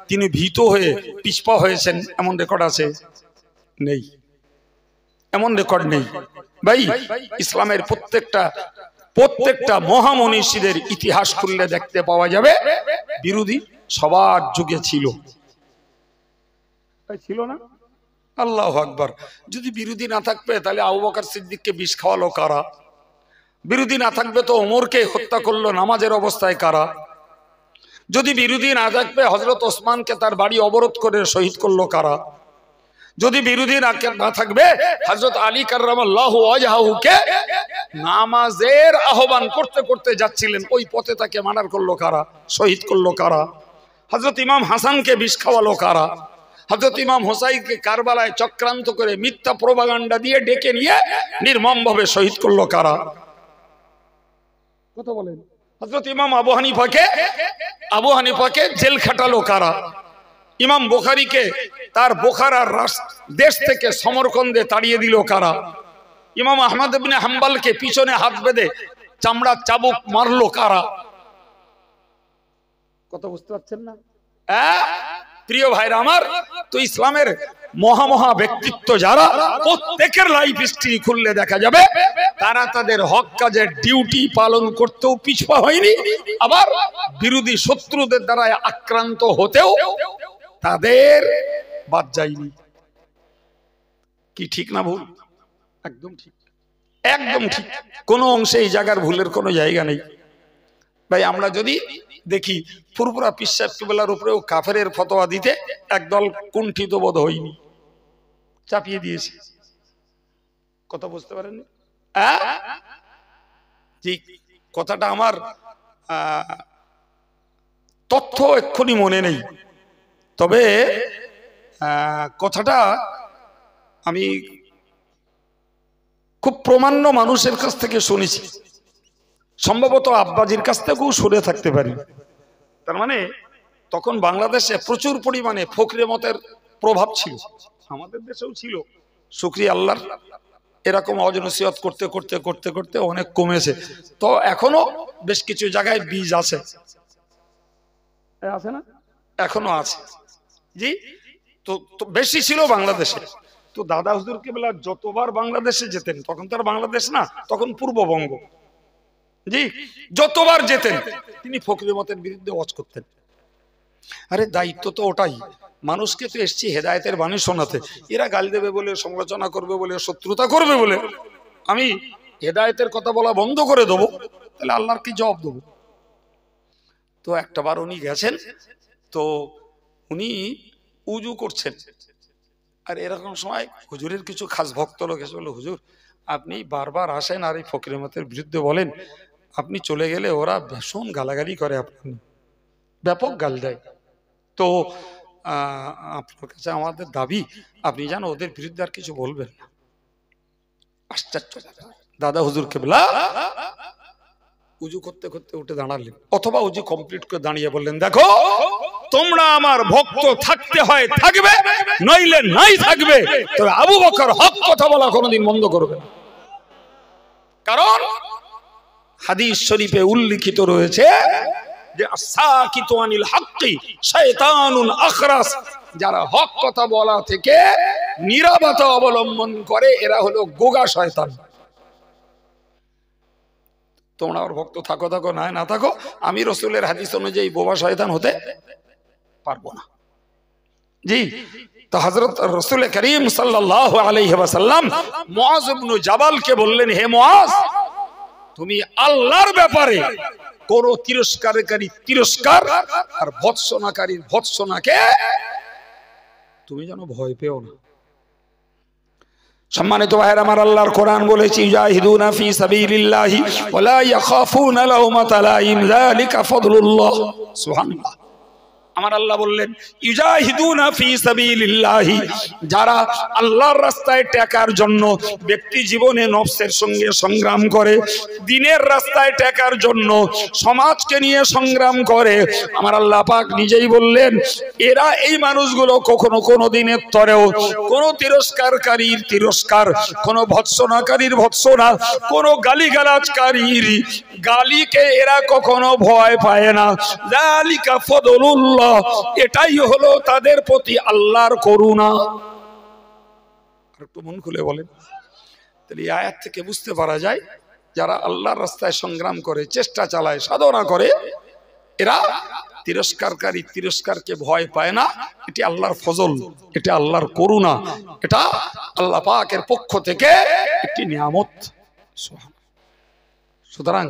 তিনি ভীত হয়ে পিছপা হয়েছেন এমন রেকর্ড আছে? নেই, এমন রেকর্ড নেই। ভাই, ইসলামের প্রত্যেকটা মহামনীষীদের ইতিহাস খুললে দেখতে পাওয়া যাবে বিরোধী সবার যুগে ছিল। ছিল না? আল্লাহু আকবার। যদি বিরোধী না থাকবে তাহলে আবু বকর সিদ্দিককে বিষ খাওয়ালো কারা? বিরোধী না থাকবে তো ওমরকে হত্যা করলো নামাজের অবস্থায় কারা? যদি বিরোধী না থাকবে হযরত ওসমানকে তার বাড়ি অবরোধ করে শহীদ করলো কারা? যদি বিরোধী না থাকবে হযরত আলী কাররামাল্লাহু ওয়াজহাহুকে নামাজের আহ্বান করতে করতে যাচ্ছিলেন, ওই পথে তাকে মার্ডার করলো কারা? শহীদ করলো কারা? হযরত ইমাম হাসানকে বিষ খাওয়ালো কারা? হযরত ইমাম হোসাইনকে কারবালায় চক্রান্ত করে মিথ্যা প্রোপাগান্ডা দিয়ে ডেকে নিয়ে নির্মমভাবে শহীদ করলো কারা? কথা বলেন। হযরত ইমাম আবু হানিফাকে জেল খাটালো কারা? ইমাম বুখারীকে তার বুখারার দেশ থেকে সমরকন্দে তাড়িয়ে দিল কারা? ইমাম আহমদ ইবনে হাম্বলকে পিছনে হাত বেঁধে চামড়া চাবুক মারলো কারা? কথা বুঝতে পারছেন না? প্রিয় ভাইরা আমার, তো ইসলামের মহা ব্যক্তিত্ব যারা, প্রত্যেকের লাইফ হিস্ট্রি খুললে দেখা যাবে তারা তাদের হক কাজের ডিউটি পালন করতেও পিছপা হয়নি, আবার বিরোধী শত্রুদের দ্বারা আক্রান্ত হতেও তাদের বাদ যায়নি। কি ঠিক না ভুল? একদম ঠিক, একদম ঠিক। কোনো অংশে এই জায়গার ভুলের কোনো জায়গা নেই। ভাই আমরা যদি দেখি ফুরফুরা পীর সাহেব কেবলার উপরেও কাফেরের ফতোয়া দিতে একদল কুণ্ঠিত বোধ হয়নি, চাপিয়ে দিয়েছে। কথা বুঝতে পারেননি? জি, কথাটা আমার তথ্য এক্ষুনি মনে নেই, তবে কথাটা আমি খুব প্রমাণ্য মানুষের কাছ থেকে শুনেছি, সম্ভবত আব্বাজির কাছ থেকেও শুনে থাকতে পারি। তার মানে তখন বাংলাদেশে প্রচুর পরিমাণে ফকরে মতের প্রভাব ছিল, আমাদের দেশেও ছিল। শুকরিয়া আল্লাহর, এরকম অজনসিয়ত করতে করতে করতে করতে অনেক কমেছে। তো এখনো বেশ কিছু জায়গায় বীজ আছে, আছে না? এখনো আছে। জি, তো বেশি ছিল বাংলাদেশে। তো দাদা হুজুর কেবলা যতবার বাংলাদেশে যেতেন, তখন তো আর বাংলাদেশ না, তখন পূর্ববঙ্গ, জি, যতবার যেতেন তিনি ফকরি মতের বিরুদ্ধে ওয়াজ করতেন। আরে দায়িত্ব তো ওটাই, মানুষকে তো এসছি হেদায়েতের বাণী শোনাতে। এরা গালি দেবে বলে, সমালোচনা করবে বলে, শত্রুতা করবে বলে আমি হেদায়েতের কথা বলা বন্ধ করে দেবো, তাহলে আল্লাহর কি জবাব দেবো? তো একটাবার উনি গেছেন, তো উনি উজু করছেন, আর এরকম সময় হুজুরের কিছু খাস ভক্ত লোক এসে বলল, হুজুর আপনি বারবার আসেন আর এই ফকরি মতের বিরুদ্ধে বলেন, আপনি চলে গেলে ওরা ভীষণ গালাগালি করে, আপনার ব্যাপক গাল দেয়। তো আপনার কাছে আমাদের দাবি, আপনি জানো ওদের বিরুদ্ধে আর কিছু বলবেন না। আশ্চর্য, দাদা হুজুর কেবলা উজু করতে করতে উঠে দাঁড়ালেন, অথবা উজু কমপ্লিট করে দাঁড়িয়ে বললেন, দেখো তোমরা আমার ভক্ত থাকতে হয় থাকবে, নইলে নাই থাকবে, তবে আবু বকর হক কথা বলা কোনোদিন বন্ধ করবে না। কারণ হাদিস শরীফে উল্লিখিত রয়েছে যে আসাকিতু আনিল হক্কি শয়তানুন আখরাস, যারা হক কথা বলা থেকে নীরবতা অবলম্বন করে এরা হলো গোগা শয়তান। তোমরা আমার ভক্ত থাকো থাকো না থাকো, আমি রাসূলের হাদিস অনুযায়ী বোবা শয়তান হতে পারবো না। জি, তো হযরত রাসূল করিম সাল্লাল্লাহু আলাইহি ওয়াসাল্লাম মুআজ ইবনে জাবালকে বললেন, হে মুআজ, তুমি আল্লাহর ব্যাপারে কোন তিরস্কারকারী তিরস্কার আর ভৎসনাকারীর ভৎসনাকে তুমি যেন ভয় পেও না। সম্মানিত ভাইরা আমার, আল্লাহর কোরআন বলেছে, ইউজাহিদুনা ফি সাবিলিল্লাহি ওয়া লা ইয়াখাফুনা লাউমাতা লাইম যালিকা ফাদলুল্লাহ। সুবহানাল্লাহ। আমার আল্লাহ বললেন, ইউজাহিদুনা ফি সাবিলিল্লাহি, যারা আল্লাহর রাস্তায় টেকার জন্য ব্যক্তি জীবনে নফসের সঙ্গে সংগ্রাম করে, দ্বীনের রাস্তায় টেকার জন্য সমাজকে নিয়ে সংগ্রাম করে, আমার আল্লাহ পাক নিজেই বললেন, এরা এই মানুষগুলো কখনো কোনো দিনের তরেও কোনো তিরস্কারকারীর তিরস্কার, কোনো ভৎসনাকারীর ভৎসনা, কোনো গালিগালাজকারীর গালিকে এরা কখনো ভয় পায় না। যালিকা ফাদলুল্লাহ, এটাই হলো তাদের প্রতি আল্লাহর করুণা। আর একটু মন খুলে বলেন, তাহলে এই আয়াত থেকে বুঝতে পারা যায়, যারা আল্লাহর রাস্তায় সংগ্রাম করে, চেষ্টা চালায়, সাধনা করে, এরা তিরস্কারকারী তিরস্কারকে ভয় পায় না। এটি আল্লাহর ফজল, এটা আল্লাহর করুণা, এটা আল্লাহ পাকের পক্ষ থেকে একটি নিয়ামত। সুতরাং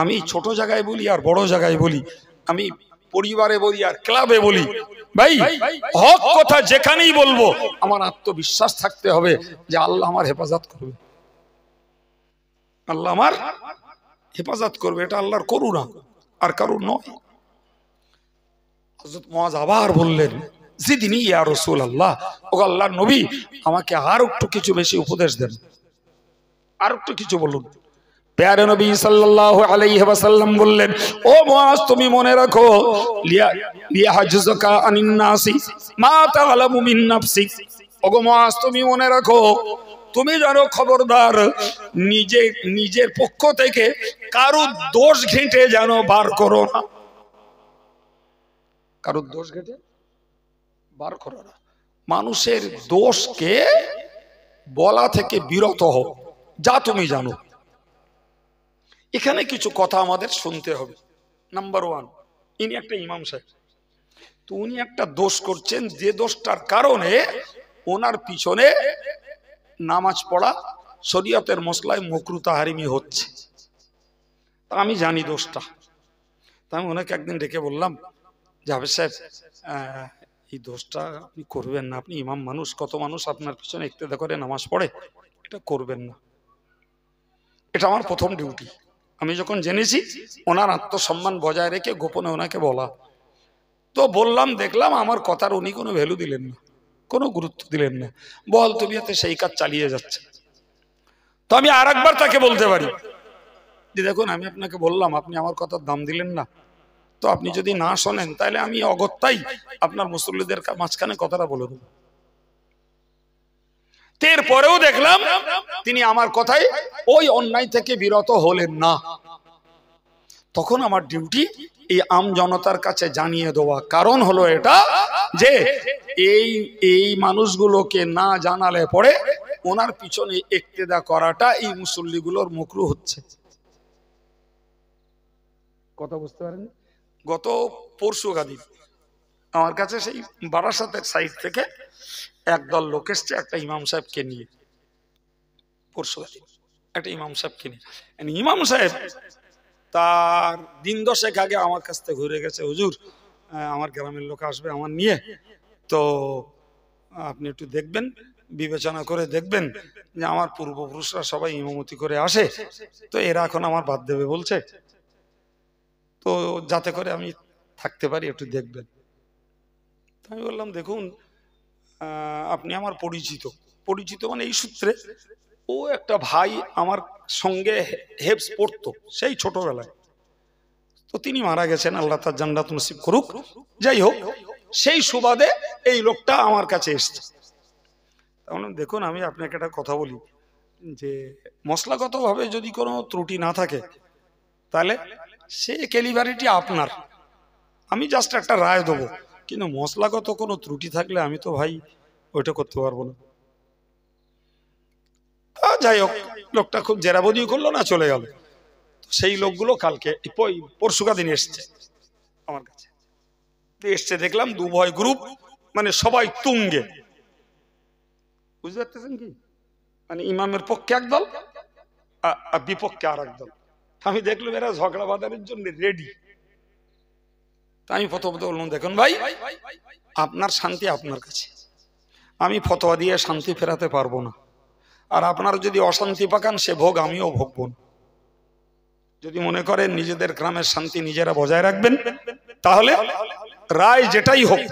আমি ছোট জায়গায় বলি আর বড় জায়গায় বলি, আমি পরিবারে বলি আর ক্লাবে বলি, ভাই হক কথা যেখানেই বলবো আমার আত্মবিশ্বাস থাকতে হবে যে আল্লাহ আমার হেফাজত করবে, আল্লাহ আমার হেফাজত করবে, এটা আল্লাহর করুণা আর কারণ নয়। হযরত মুআজ আবার বললেন, জিদনি ইয়া রাসূলুল্লাহ, ও আল্লাহর নবী আমাকে আর একটু কিছু বেশি উপদেশ দেন, আর একটু কিছু বলুন। প্যারে নবী সাল্লাল্লাহু আলাইহি ওয়াসাল্লাম বললেন, ও মুআজ তুমি মনে রাখো, লিয়াহজুকা আনিন নাসি মা তাআলামু মিন নাফসিক, ওগো মুআজ তুমি মনে রাখো, তুমি জানো, খবরদার নিজের পক্ষ থেকে কারো দোষ ঘেঁটে যেন বার করো না, কারো দোষ ঘেঁটে বার করো না। মানুষের দোষকে বলা থেকে বিরত হও, যা তুমি জানো। এখানে কিছু কথা আমাদের শুনতে হবে। নাম্বার ওয়ান, ইনি একটা ইমাম সাহেব, তো উনি একটা দোষ করছেন, যে দোষটার কারণে ওনার পিছনে নামাজ পড়া শরীয়তের মসলায় মাকরুহ তাহরিমি হচ্ছে। আমি জানি দোষটা, তা আমি ওনাকে একদিন ডেকে বললাম যে হাফেজ সাহেব, এই দোষটা আপনি করবেন না, আপনি ইমাম মানুষ, কত মানুষ আপনার পিছনে ইক্তেদা করে নামাজ পড়ে, এটা করবেন না। এটা আমার প্রথম ডিউটি। আমি যখন জেনেছি ওনার আত্মসম্মান বজায় রেখে গোপনে ওনাকে বলা, তো বললাম, দেখলাম আমার কথার উনি কোনো ভ্যালু দিলেন না, কোনো গুরুত্ব দিলেন না, বল তুমি এতে সেই কাজ চালিয়ে যাচ্ছে। তো আমি আর একবার তাকে বলতে পারি যে দেখুন, আমি আপনাকে বললাম, আপনি আমার কথার দাম দিলেন না, তো আপনি যদি না শোনেন তাহলে আমি অগত্যাই আপনার মুসল্লিদের মাঝখানে কথাটা বলে দেবো। এরপরেও দেখলাম তিনি আমার কথায় ওই অন্যায় থেকে বিরত হলেন না। তখন আমার ডিউটি এই আম জনতার কাছে জানিয়ে দেওয়া। কারণ হলো এটা যে এই মানুষগুলোকে না জানালে পরে ওনার পিছনে ইক্তেদা করাটা এই মুসল্লিগুলোর মাকরুহ হচ্ছে। কথা বুঝতে পারেন? গত পরশু গাদিন আমার কাছে সেই বারাসাতের সাইড থেকে একদল লোক এসছে একটা ইমাম সাহেবকে নিয়ে, পরশু গাদিন একটা ইমাম সাহেবকে নিয়ে। ইমাম সাহেব তার দিন 10 আগে আমার কাছ থেকে ঘুরে গেছে, হুজুর আমার গ্রামের লোক আসবে আমার নিয়ে, তো আপনি একটু দেখবেন, বিবেচনা করে দেখবেন যে আমার পূর্বপুরুষরা সবাই ইমামতি করে আসে, তো এরা এখন আমার বাদ দেবে বলছে, তো যাতে করে আমি থাকতে পারি একটু দেখবেন। আমি বললাম দেখুন, আপনি আমার পরিচিত মানে এই সূত্রে, ও একটা ভাই আমার সঙ্গে হেফজ পড়তো সেই ছোটবেলায়, তো তিনি মারা গেছেন, আল্লাহ তার জান্নাত নসিব করুক। যাই হোক, সেই সুবাদে এই লোকটা আমার কাছে এসছে। তাহলে দেখুন, আমি আপনাকে একটা কথা বলি যে মশলাগতভাবে যদি কোনো ত্রুটি না থাকে তাহলে সে ক্যালিবারিটি আপনার, আমি জাস্ট একটা রায় দেবো, কিন্তু মশলাগত কোনো ত্রুটি থাকলে আমি তো ভাই ওইটা করতে পারবো না। যাই হোক, লোকটা খুব জেরাবদি করলো না, চলে গেল। সেই লোকগুলো কালকে পরশুকা দিন এসছে আমার কাছে, এসছে দেখলাম দুভয় গ্রুপ, মানে সবাই তুঙ্গে, বুঝতে পারতেছেন কি, মানে ইমামের পক্ষে একদল আর বিপক্ষে আর একদল। আমি দেখলাম এরা ঝগড়া বাঁধানোর জন্য রেডি। আমি প্রথমত বললাম দেখুন ভাই, আপনার শান্তি আপনার কাছে, আমি ফতোয়া দিয়ে শান্তি ফেরাতে পারবো না, আর আপনার যদি অশান্তি পাকান সে ভোগ আমিও ভোগব না। যদি মনে করেন নিজেদের গ্রামের শান্তি নিজেরা বজায় রাখবেন, তাহলে রায় যেটাই হোক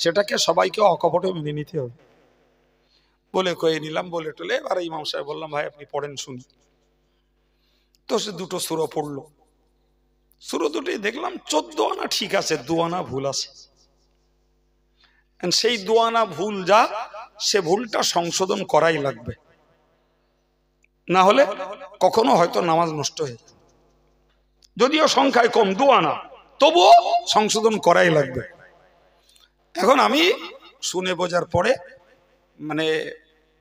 সেটাকে সবাইকে অকপটে মেনে নিতে হবে। বলে কয়ে নিলাম, বলে টলে এবার ইমাম সাহেব বললাম ভাই আপনি পড়েন শুনি। তো সে দুটো সূরা পড়লো, সূরা দুটোই দেখলাম 14 আনা ঠিক আছে, 2 আনা ভুল আছে। সেই 2 আনা ভুল যা, সে ভুলটা সংশোধন করাই লাগবে, না হলে কখনো হয়তো নামাজ নষ্ট হয়ে যায়। যদিও সংখ্যায় কম 2 আনা, তবুও সংশোধন করাই লাগবে। এখন আমি শুনে বোঝার পরে মানে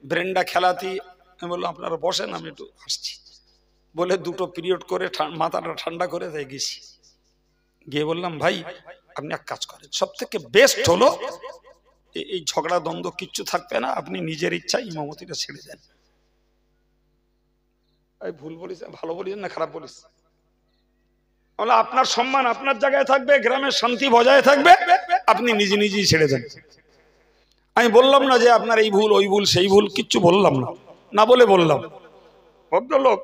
ব্রেনটা খেলাতি, আমি বললাম আপনারা বসেন আমি একটু আসছি, বলে দুটো পিরিয়ড করে মাথাটা ঠান্ডা করে তাই গেছি। গিয়ে বললাম ভাই আপনি এক কাজ করেন, সব থেকে বেস্ট হলো এই ঝগড়া দ্বন্দ্ব কিচ্ছু থাকবে না, আপনি নিজের ইচ্ছা ইমামতিটা ছেড়ে দেন। ভুল বলিস, ভালো বলিস না খারাপ বলিস, আপনার সম্মান আপনার জায়গায় থাকবে, গ্রামের শান্তি বজায় থাকবে, আপনি নিজে নিজেই ছেড়ে দেন। আমি বললাম না যে আপনার এই ভুল ওই ভুল সেই ভুল, কিচ্ছু বললাম না, না বলে বললাম। ভদ্রলোক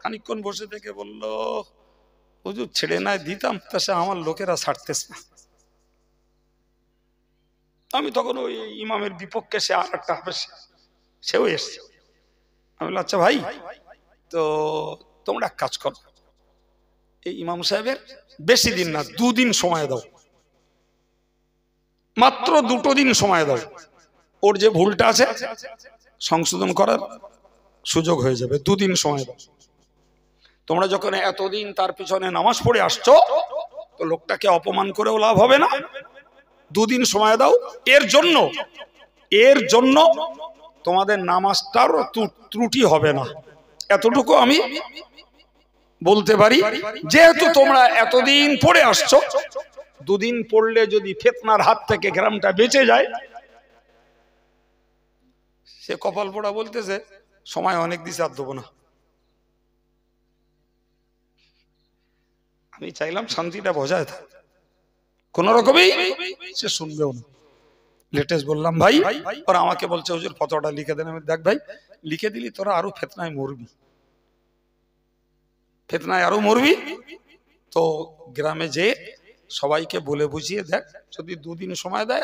খানিকক্ষণ বসে থেকে বলল হুজুর ছেড়ে নাই দিতাম, তা সে আমার লোকেরা ছাড়তেছে না। আমি তখন ওই ইমামের বিপক্ষে সে আর একটা হাফেজ সেও এসছে। আমি বললাম আচ্ছা ভাই, তো তোমরা এক কাজ করো, এই ইমাম সাহেবের বেশি দিন না 2 দিন সময় দাও, মাত্র 2 দিন সময় দাও, ওর যে ভুলটা আছে সংশোধন করার সুযোগ হয়ে যাবে। 2 দিন সময় দাও। তোমরা যখন এতদিন তার পিছনে নামাজ পড়ে আসছো, তো লোকটাকে অপমান করেও লাভ হবে না, 2 দিন সময় দাও। এর জন্য তোমাদের নামাজটার ত্রুটি হবে না, এতটুকু আমি বলতে পারি। যেহেতু তোমরা এতদিন পড়ে আসছো, 2 দিন পড়লে যদি ফিতনার হাত থেকে গ্রামটা বেঁচে যায়, সে কপাল পোড়া বলতেছে সময় অনেক দিছে আর দেবো না। আমি চাইলাম শান্তিটা বজায় থাক, কোন রকমই সে শুনবেও না। লেটেস্ট বললাম ভাই, ওরা আমাকে বলছে হুজুর ফতোয়াটা লিখে দেন। আমি দেখ ভাই, লিখে দিলি তোরা আরো ফিতনায় মরবি, ফিতনায় আরো মরবি। তো গ্রামে যে সবাইকে বলে বুঝিয়ে দেখ, যদি দুদিন সময় দেয়,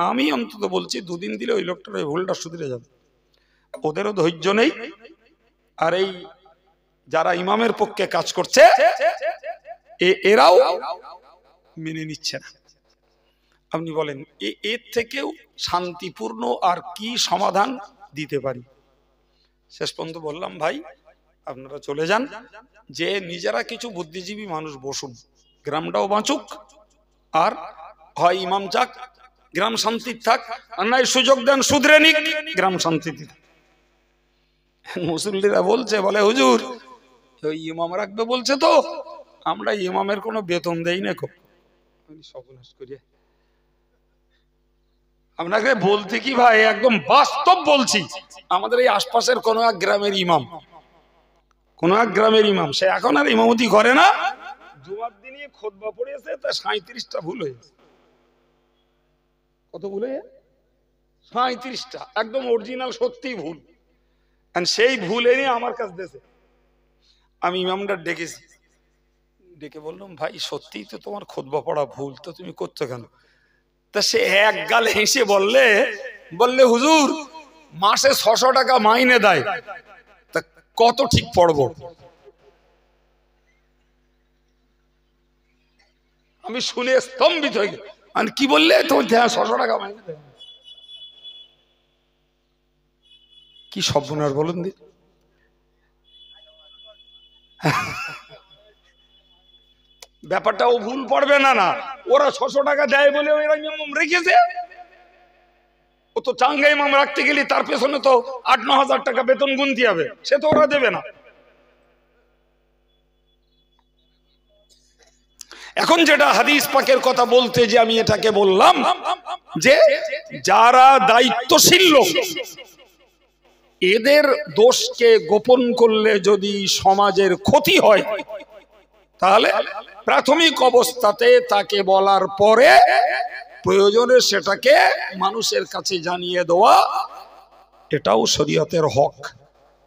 আমি অন্তত বলছি দুদিন দিলে ওই লোকটার ওই ভুলটা শুধরে যাবে। ওদেরও ধৈর্য নেই, আর এই যারা ইমামের পক্ষে কাজ করছে এরাও মেনে নিচ্ছে না। আপনি বলেন এর থেকেও শান্তিপূর্ণ আর কি সমাধান দিতে পারি? শেষ পর্যন্ত বললাম ভাই আপনারা চলে যান, যে নিজেরা কিছু বুদ্ধিজীবী মানুষ বসুন, গ্রামটাও বাঁচুক, আর হয় ইমাম যাক, গ্রাম শান্তির থাক, আর নাই সুযোগ দেন শুধরে নিক, গ্রাম শান্তিতে। মুসল্লিরা বলছে, বলে হুজুর ওই ইমাম রাখবে বলছে, তো আমরা ইমামের কোনো বেতন দেই না। সর্বনাশ করিয়া আপনাকে বলতে কি ভাই, একদম বাস্তব বলছি। আমাদের এই আশপাশের কোন এক গ্রামের ইমাম, সে এখন আর ইমামতি করে না। জুমার দিনে খুতবা পড়িয়েছে, তা 37টা ভুল হয়েছে। কত ভুল হয়ে? 37টা, একদম অরিজিনাল সত্যি ভুল। সেই ভুল এনে আমার কাছে দিয়েছে। আমি ইমামটা ডেকেছি, ডেকে বললাম ভাই সত্যিই তো তোমার খুতবা পড়া ভুল, তো তুমি করছো কেন? তা সে এক গাল হেসে বললে হুজুর মাসে 600 টাকা মাইনে দেয়, তা কত ঠিক পড়বো? আমি শুনে স্তম্ভিত হয়ে গেলাম। মানে কি বললে? তোমার 600 টাকা মাইনে দেয়? কি সর্বনাশ বলুন দি। ব্যাপারটা ও ভুল পড়বে না, না ওরা 600 টাকা দেয় বলে ওরা নিয়ম রেখেছে। ও তো চাঙ্গা ইমাম রাখতে গেলে তার পেছনে তো 8-9 হাজার টাকা বেতন গুনতে হবে, সে তো ওরা দেবে না। এখন যেটা হাদিস পাকের কথা বলতে যে আমি এটাকে বললাম, যে যারা দায়িত্বশীল লোক, এদের দোষকে গোপন করলে যদি সমাজের ক্ষতি হয়, তাহলে প্রাথমিক অবস্থাতে তাকে বলার পরে প্রয়োজনে সেটাকে মানুষের কাছে জানিয়ে দেওয়া, এটাও শরীয়তের হক,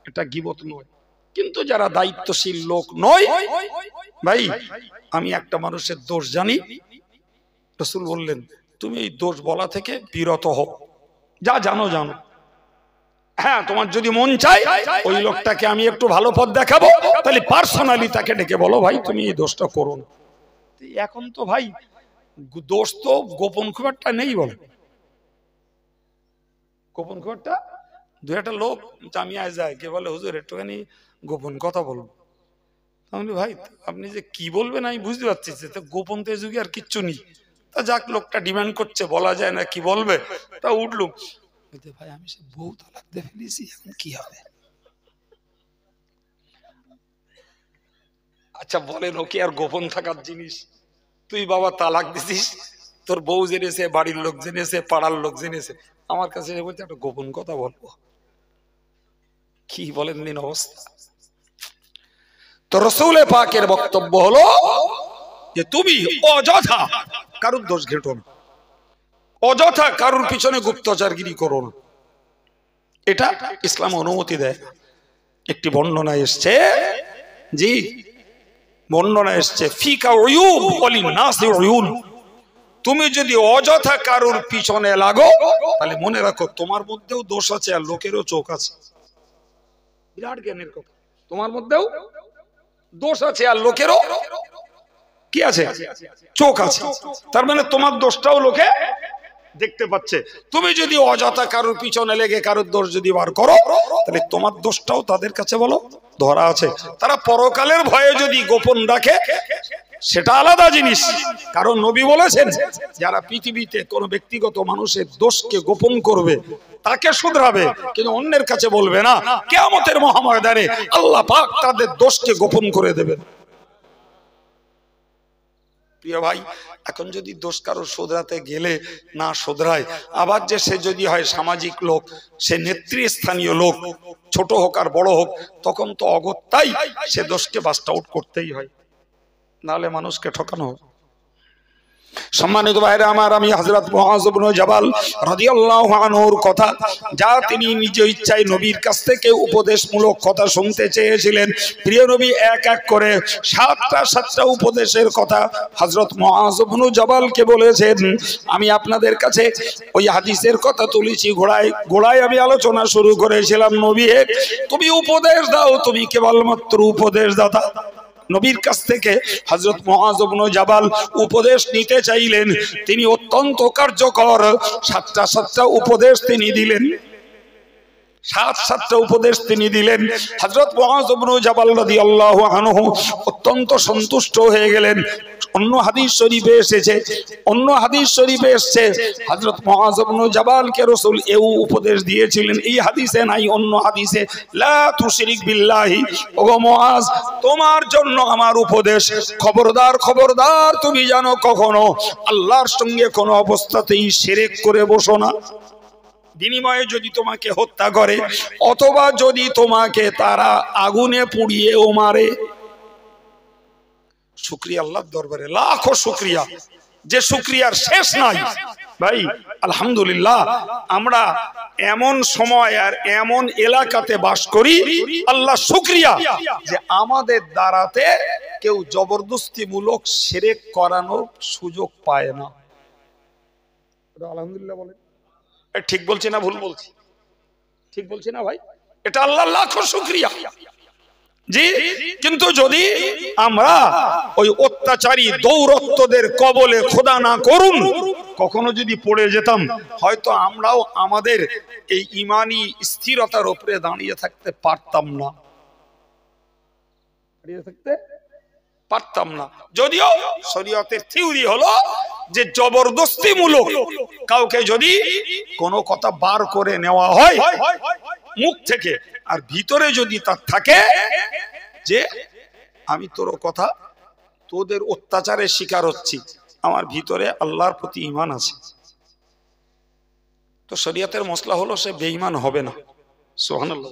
এটা গীবত নয়। কিন্তু যারা দায়িত্বশীল লোক নয়, ভাই আমি একটা মানুষের দোষ জানি, রাসূল বললেন তুমি এই দোষ বলা থেকে বিরত হও, যা জানো জানো। হ্যাঁ, তোমার যদি মন চায় ওই লোকটাকে আমি একটু ভালো পথ দেখাবো, তাহলে পার্সোনালি তাকে ডেকে বলো ভাই তুমি এই দোষটা করো না। এখন তো ভাই দোষ তো গোপন খুব একটা নেই, বলে গোপন খুব একটা। দু একটা লোক জামিয়ায় যায়, কে বলে হুজুর একটুখানি গোপন কথা বলবো। তাহলে ভাই আপনি যে কি বলবেন আমি বুঝতে পারছি, তো গোপন তো যুগে আর কিচ্ছু নেই। তা যাক, লোকটা ডিমান্ড করছে, বলা যায় না, কি বলবে, তা উঠলুম, ভাই আমি সে বউ তালাক দিয়ে ফেলেছি, এখন কি হবে? আচ্ছা বলেন, ওকে আর গোপন থাকার জিনিস? তুই বাবা তালাক দিছিস, তোর বউ জেনেছে, বাড়ির লোক জেনেছে, পাড়ার লোক জেনেছে, আমার কাছে বলছে একটা গোপন কথা বলবো, কি বলেন দিন অবস্থা। তো রাসূল পাকের বক্তব্য হলো যে তুমি অযথা কারুর দোষ ঘেঁটো না, অযথা কারুর পিছনে গুপ্তচরগিরি করো না, এটা ইসলাম অনুমতি দেয়। একটি বর্ণনা এসছে, জি বর্ণনা এসছে, ফিকা উয়ুব ওয়ালিন নাসি উয়ুন, তুমি যদি অযথা কারুর পিছনে লাগো, তাহলে মনে রাখো তোমার মধ্যেও দোষ আছে আর লোকেরও চোখ আছে। বিরাট জ্ঞানের কথা, তোমার মধ্যেও দোষ আছে আর লোকেরও কি আছে? চোখ আছে। তার মানে তোমার দোষটাও লোকে দেখতে পাচ্ছে। তুমি যদি অযথা কারুর পিছনে লেগে কারুর দোষ যদি বার করো, তাহলে তোমার দোষটাও তাদের কাছে বলো ধরা আছে। তারা পরকালের ভয়ে যদি গোপন রাখে সেটা আলাদা জিনিস, কারণ নবী বলেছেন যারা পৃথিবীতে কোন ব্যক্তিগত মানুষের দোষকে গোপন করবে তাকে শুধরাবে, কিন্তু অন্যের কাছে বলবে না। কিয়ামতের মহাময়দানে আল্লাহ পাক তাদের দোষকে গোপন করে দেবেন। প্রিয় ভাই, এখন যদি দোষ কারো শোধরাতে গেলে না শোধরায়, আবার যে সে যদি হয় সামাজিক লোক, সে নেতৃস্থানীয় লোক, ছোট হোক আর বড় হোক, তখন তো অগত্যাই সে দোষকে বাস্ট আউট করতেই হয়, নাহলে মানুষকে ঠকানো হবে। সম্মানিত ভাইরা আমার, আমি হযরত মুআয ইবনে জাবাল রাদিয়াল্লাহু আনহুর কথা, যা তিনি নিজ ইচ্ছায় নবীর কাছ থেকে উপদেশমূলক কথা শুনতে চেয়েছিলেন, প্রিয় নবী এক এক করে সাতটা উপদেশের কথা হযরত মুআয ইবনে জাবালকে বলেছেন। আমি আপনাদের কাছে ওই হাদিসের কথা তুলেছি, গোড়ায় আমি আলোচনা শুরু করেছিলাম, নবী তুমি উপদেশ দাও, তুমি কেবলমাত্র উপদেশদাতা। নবীর কাছ থেকে হযরত মুআয ইবনে জাবাল উপদেশ নিতে চাইলেন, তিনি অত্যন্ত কার্যকর সাতটা উপদেশ তিনি দিলেন। সাতটা উপদেশ তিনি দিলেন। হযরত মুআয ইবনে জাবাল রাদিয়াল্লাহু আনহু অত্যন্ত সন্তুষ্ট হয়ে গেলেন। অন্য হাদিস শরীফে এসেছে হযরত মুআয ইবনে জাবালকে রাসূল এই উপদেশ দিয়েছিলেন, এই হাদিসে নাই, অন্য হাদিসে, লা তুশরিক বিল্লাহি, ওগো মুআয তোমার জন্য আমার উপদেশ, খবরদার তুমি জানো কখনো আল্লাহর সঙ্গে কোনো অবস্থাতেই শিরক করে বসো না। বিনিময়ে যদি তোমাকে হত্যা করে অথবা যদি তোমাকে তারা আগুনে পুড়িয়েও মারে, শুকরিয়া আল্লাহর দরবারে লাখো শুকরিয়া, যে শুকরিয়ার শেষ নাই। ভাই আলহামদুলিল্লাহ, আমরা এমন সময় আর এমন এলাকাতে বাস করি, আল্লাহ শুকরিয়া যে আমাদের দ্বারাতে কেউ জবরদস্তিমূলক শিরক করানোর সুযোগ পায় না। আলহামদুলিল্লাহ বলেন, ঠিক বলছি না ভুল বলছি? ঠিক বলছি না ভাই? এটা আল্লাহর লাখো শুকরিয়া। জি, কিন্তু যদি আমরা ওই অত্যাচারী দৌরত্বদের কবলে খোদা না করুন কখনো যদি পড়ে যেতাম, হয়তো আমরাও আমাদের এই ঈমানি স্থিরতার উপরে দাঁড়িয়ে থাকতে পারতাম না। যদিও শরীয়তের থিওরি হলো যে জবরদস্তিমূলক কাউকে যদি কোনো কথা বার করে নেওয়া হয় মুখ থেকে, আর ভিতরে যদি তার থাকে যে আমি তোদের অত্যাচারের শিকার হচ্ছি, আমার ভিতরে আল্লাহর প্রতি ঈমান আছে, তো শরীয়তের মসলা হলো সে বেঈমান হবে না। সুবহানাল্লাহ।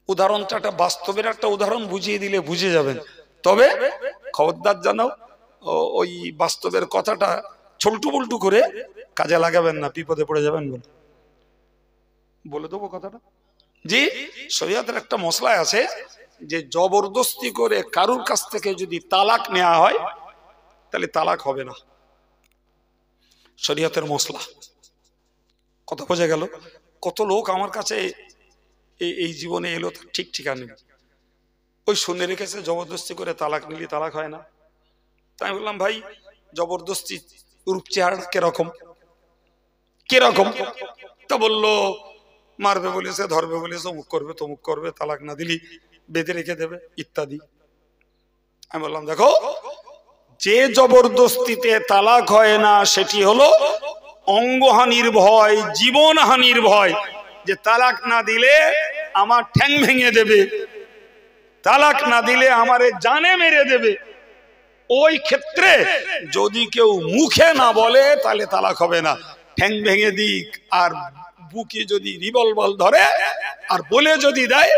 উদাহরণটা একটা বাস্তবের একটা উদাহরণ বুঝিয়ে দিলে বুঝে যাবেন, তবে খবরদার জানাও ওই বাস্তবের কথাটা ছলটু বল্টু করে কাজে লাগাবেন না, বিপদে পড়ে যাবেন। বলে দেবো কথাটা। জি, শরীয়তের একটা মসলা আছে যে জবরদস্তি করে কারুর কাছ থেকে যদি তালাক নেওয়া হয় তাহলে তালাক হবে না, শরীয়তের মসলা। কথা বোঝা গেল? কত লোক আমার কাছে এই জীবনে এলো তার ঠিক ঠিকানা নেই, ওই শুনে রেখেছে জবরদস্তি করে তালাক নিলে তালাক হয় না। তাই আমি বললাম, ভাই জবরদস্তি রূপ চেহারা কিরকম? তা বললো মারবে বলেছে, ধরবে বলেছে, অমুক করবে তমুক করবে, তালাক না দিলি বেঁধে রেখে দেবে ইত্যাদি। আমি বললাম, দেখো, যে জবরদস্তিতে তালাক হয় না সেটি হলো অঙ্গহানির ভয়, জীবনহানির ভয়, যে তালাক না দিলে আমার ঠ্যাং ভেঙে দেবে, তালাক না দিলে আমারে জানে মেরে দেবে। ওই ক্ষেত্রে যদি কেউ মুখে না বলে তাহলে তালাক হবে না, ঠ্যাং ভেঙে দিক আর বুকে যদি রিভলভার ধরে আর বলে যদি দেয়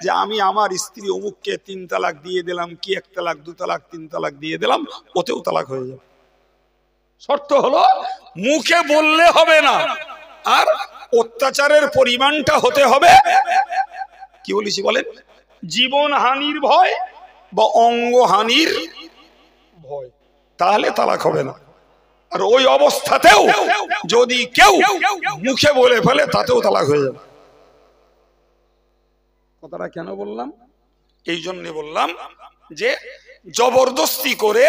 যে আমি আমার স্ত্রী অমুককে 3 তালাক দিয়ে দিলাম, কি 1 তালাক 2 তালাক 3 তালাক দিয়ে দিলাম, ওতেও তালাক হয়ে যাবে। শর্ত হলো মুখে বললে হবে না, আর অত্যাচারের পরিমাণটা হতে হবে, কি বলেছি বলেন, জীবনহানির ভয় বা অঙ্গহানির ভয়, তাহলে তালাক হবে না। আর ওই অবস্থাতেও যদি কেউ মুখে বলে ফেলে তাতেও তালাক হয়ে যাবে। কথাটা কেন বললাম? এই জন্য বললাম যে জবরদস্তি করে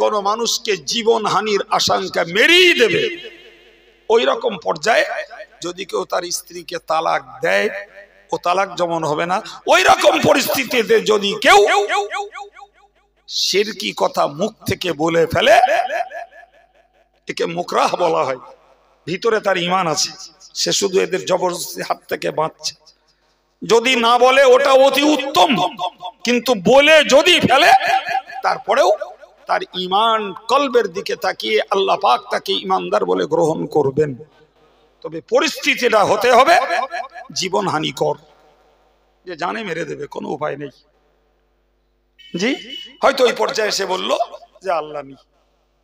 কোন মানুষকে জীবনহানির আশঙ্কা মেরেই দেবে, ওই রকম পর্যায়ে যদি কেউ তার স্ত্রীকে তালাক দেয় ও তালাক যেমন হবে না, ওই রকম পরিস্থিতিতে যদি কেউ শিরকি কথা মুখ থেকে বলে ফেলে একে মুকরাহ বলা হয়। ভিতরে তার ঈমান আছে, সে শুধু এদের জবরদস্তি হাত থেকে বাঁচছে। যদি না বলে ওটা অতি উত্তম, কিন্তু বলে যদি ফেলে তারপরেও তার ঈমান কলবের দিকে তাকিয়ে আল্লাহ পাক তাকে ঈমানদার বলে গ্রহণ করবেন। তবে পরিস্থিতিটা হতে হবে জীবনহানিকর, যে জানে মেরে দেবে, কোনো উপায় নেই। জি, হয়তো ওই পর্যায়ে এসে বললো যে আল্লাহ নেই,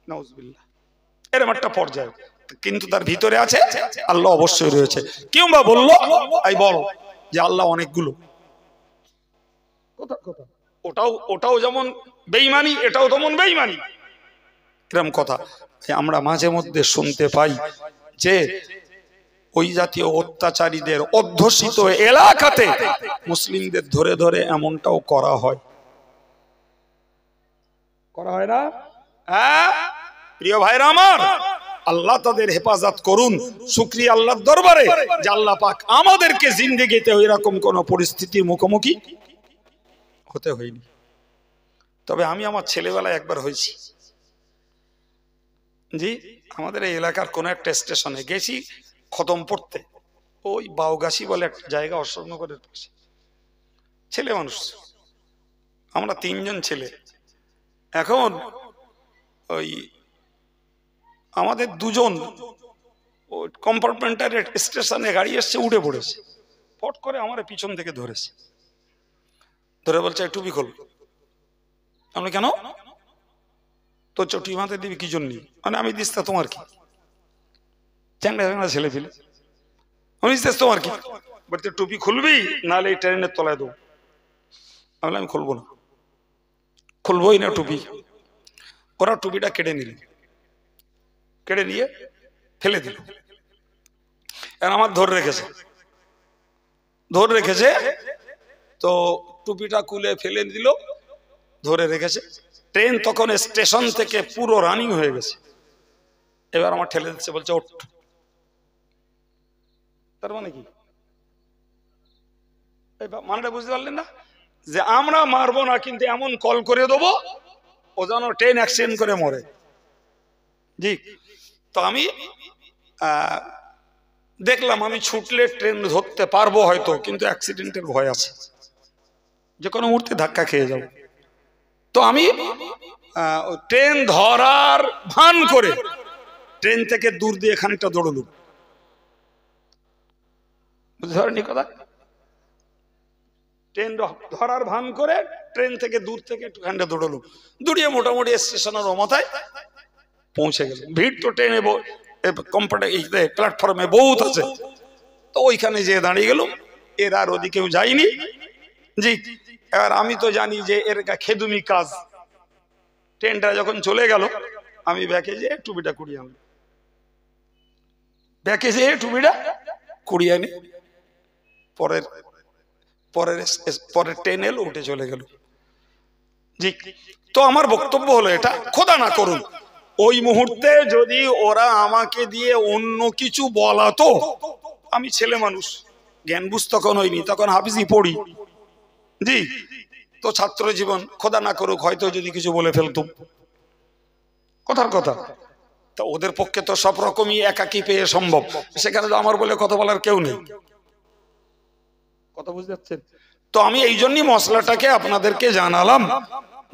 নাউজুবিল্লাহ, এরকম একটা পর্যায়ে, কিন্তু তার ভিতরে আছে আল্লাহ অবশ্যই রয়েছে। কিংবা বললো এই বলো যে আল্লাহ অনেকগুলো, ওটাও যেমন বেঈমানি, এটাও তেমন বেঈমানি, এরকম কথা আমরা মাঝে মধ্যে শুনতে পাই যে ওই জাতীয় অত্যাচারীদের অধ্যুষিত এলাকাতে মুসলিমদের ধরে ধরে এমনটাও করা হয়, করা হয় না? হ্যাঁ প্রিয় ভাইরা আমার, আল্লাহ তাদের হেফাজত করুন। শুকরিয়া আল্লাহর দরবারে যে আল্লাহ পাক আমাদেরকে জিন্দেগিতে এরকম কোন পরিস্থিতির মুখোমুখি হতে হয়নি। তবে আমি আমার ছেলেবেলায় একবার হয়েছি। জি, আমাদের এই এলাকার কোন একটা স্টেশনে গেছি খতম পড়তে, ওই বাউগাছি বলে একটা জায়গা অশোকনগরের পাশে। ছেলে মানুষ, আমরা 3 জন ছেলে। এখন ওই আমাদের 2 জন ওই কম্পার্টমেন্টার স্টেশনে গাড়ি এসছে, উঠে পড়েছে, ফট করে আমার পিছন থেকে ধরেছে, ধরে বলছে টুপি খোল। আমি কেন? তো চটি মাথায় দিবি কি জন্য? মানে আমি দিস তা তোমার কি? চ্যাংড়া চ্যাংড়া ছেলে ফেলে, আমি দিস তোমার কি? বলতে টুপি খুলবি নাহলে এই ট্রেনের তলায় দেবো। আমি খুলবো না, খুলবোই না টুপি। ওরা টুপিটা কেটে নিল, কেটে নিয়ে ফেলে দিল। আর আমার ধরে রেখেছে, তো টুপিটা খুলে ফেলে দিল, ধরে রেখেছে। ট্রেন তখন স্টেশন থেকে পুরো রানিং হয়ে গেছে। এবার আমার ঠেলে দিচ্ছে, বলছে ওঠ। তার মানে কি? মানেটা বুঝতে পারলেন না? যে আমরা মারবো না, কিন্তু এমন কল করে দেবো ও যেন ট্রেন অ্যাক্সিডেন্ট করে মরে। জি, তো আমি দেখলাম আমি ছুটলে ট্রেন ধরতে পারবো হয়তো, কিন্তু অ্যাক্সিডেন্টের ভয় আছে, যে কোনো মুহূর্তে ধাক্কা খেয়ে যাব। তো আমি ট্রেন ধরার ভান করে ট্রেন থেকে দূর দিয়ে খানিকটা দৌড়লুম। বুঝতে পারেননি কথা? ট্রেন ধরার ভান করে ট্রেন থেকে দূর থেকে একটু খানিকটা দৌড়লুম, দৌড়িয়ে মোটামুটি স্টেশনের মাথায় পৌঁছে গেল। ভিড় তো ট্রেনে প্ল্যাটফর্মে বহুত আছে, তো ওইখানে যেয়ে দাঁড়িয়ে গেল। এর আর ওদিকেও যায়নি। জি, এবার আমি তো জানি যে এর খেদুমি কাজ। ট্রেনটা যখন চলে গেল, আমি ব্যাকে যেয়ে টুপিটা কুড়িয়ে আনলাম, পরের ট্রেন এলো, উঠে চলে গেল। জি, তো আমার বক্তব্য হলো এটা, খোদা না করুন ওই মুহূর্তে যদি ওরা আমাকে দিয়ে অন্য কিছু বলাতো, আমি ছেলে মানুষ, জ্ঞান বুঝ তখন হয়নি, তখন হাফিজি পড়ি। জি, তো ছাত্র জীবন, খোদা না করুক হয়তো যদি কিছু বলে ফেলতুম, কথার কথা। তো ওদের পক্ষে তো সব রকমই একাকি পেয়ে সম্ভব, সেখানে তো আমার বলে কথা বলার কেউ নেই। কথা বুঝতে পারছেন? তো আমি এই জন্যই মশলাটাকে আপনাদেরকে জানালাম,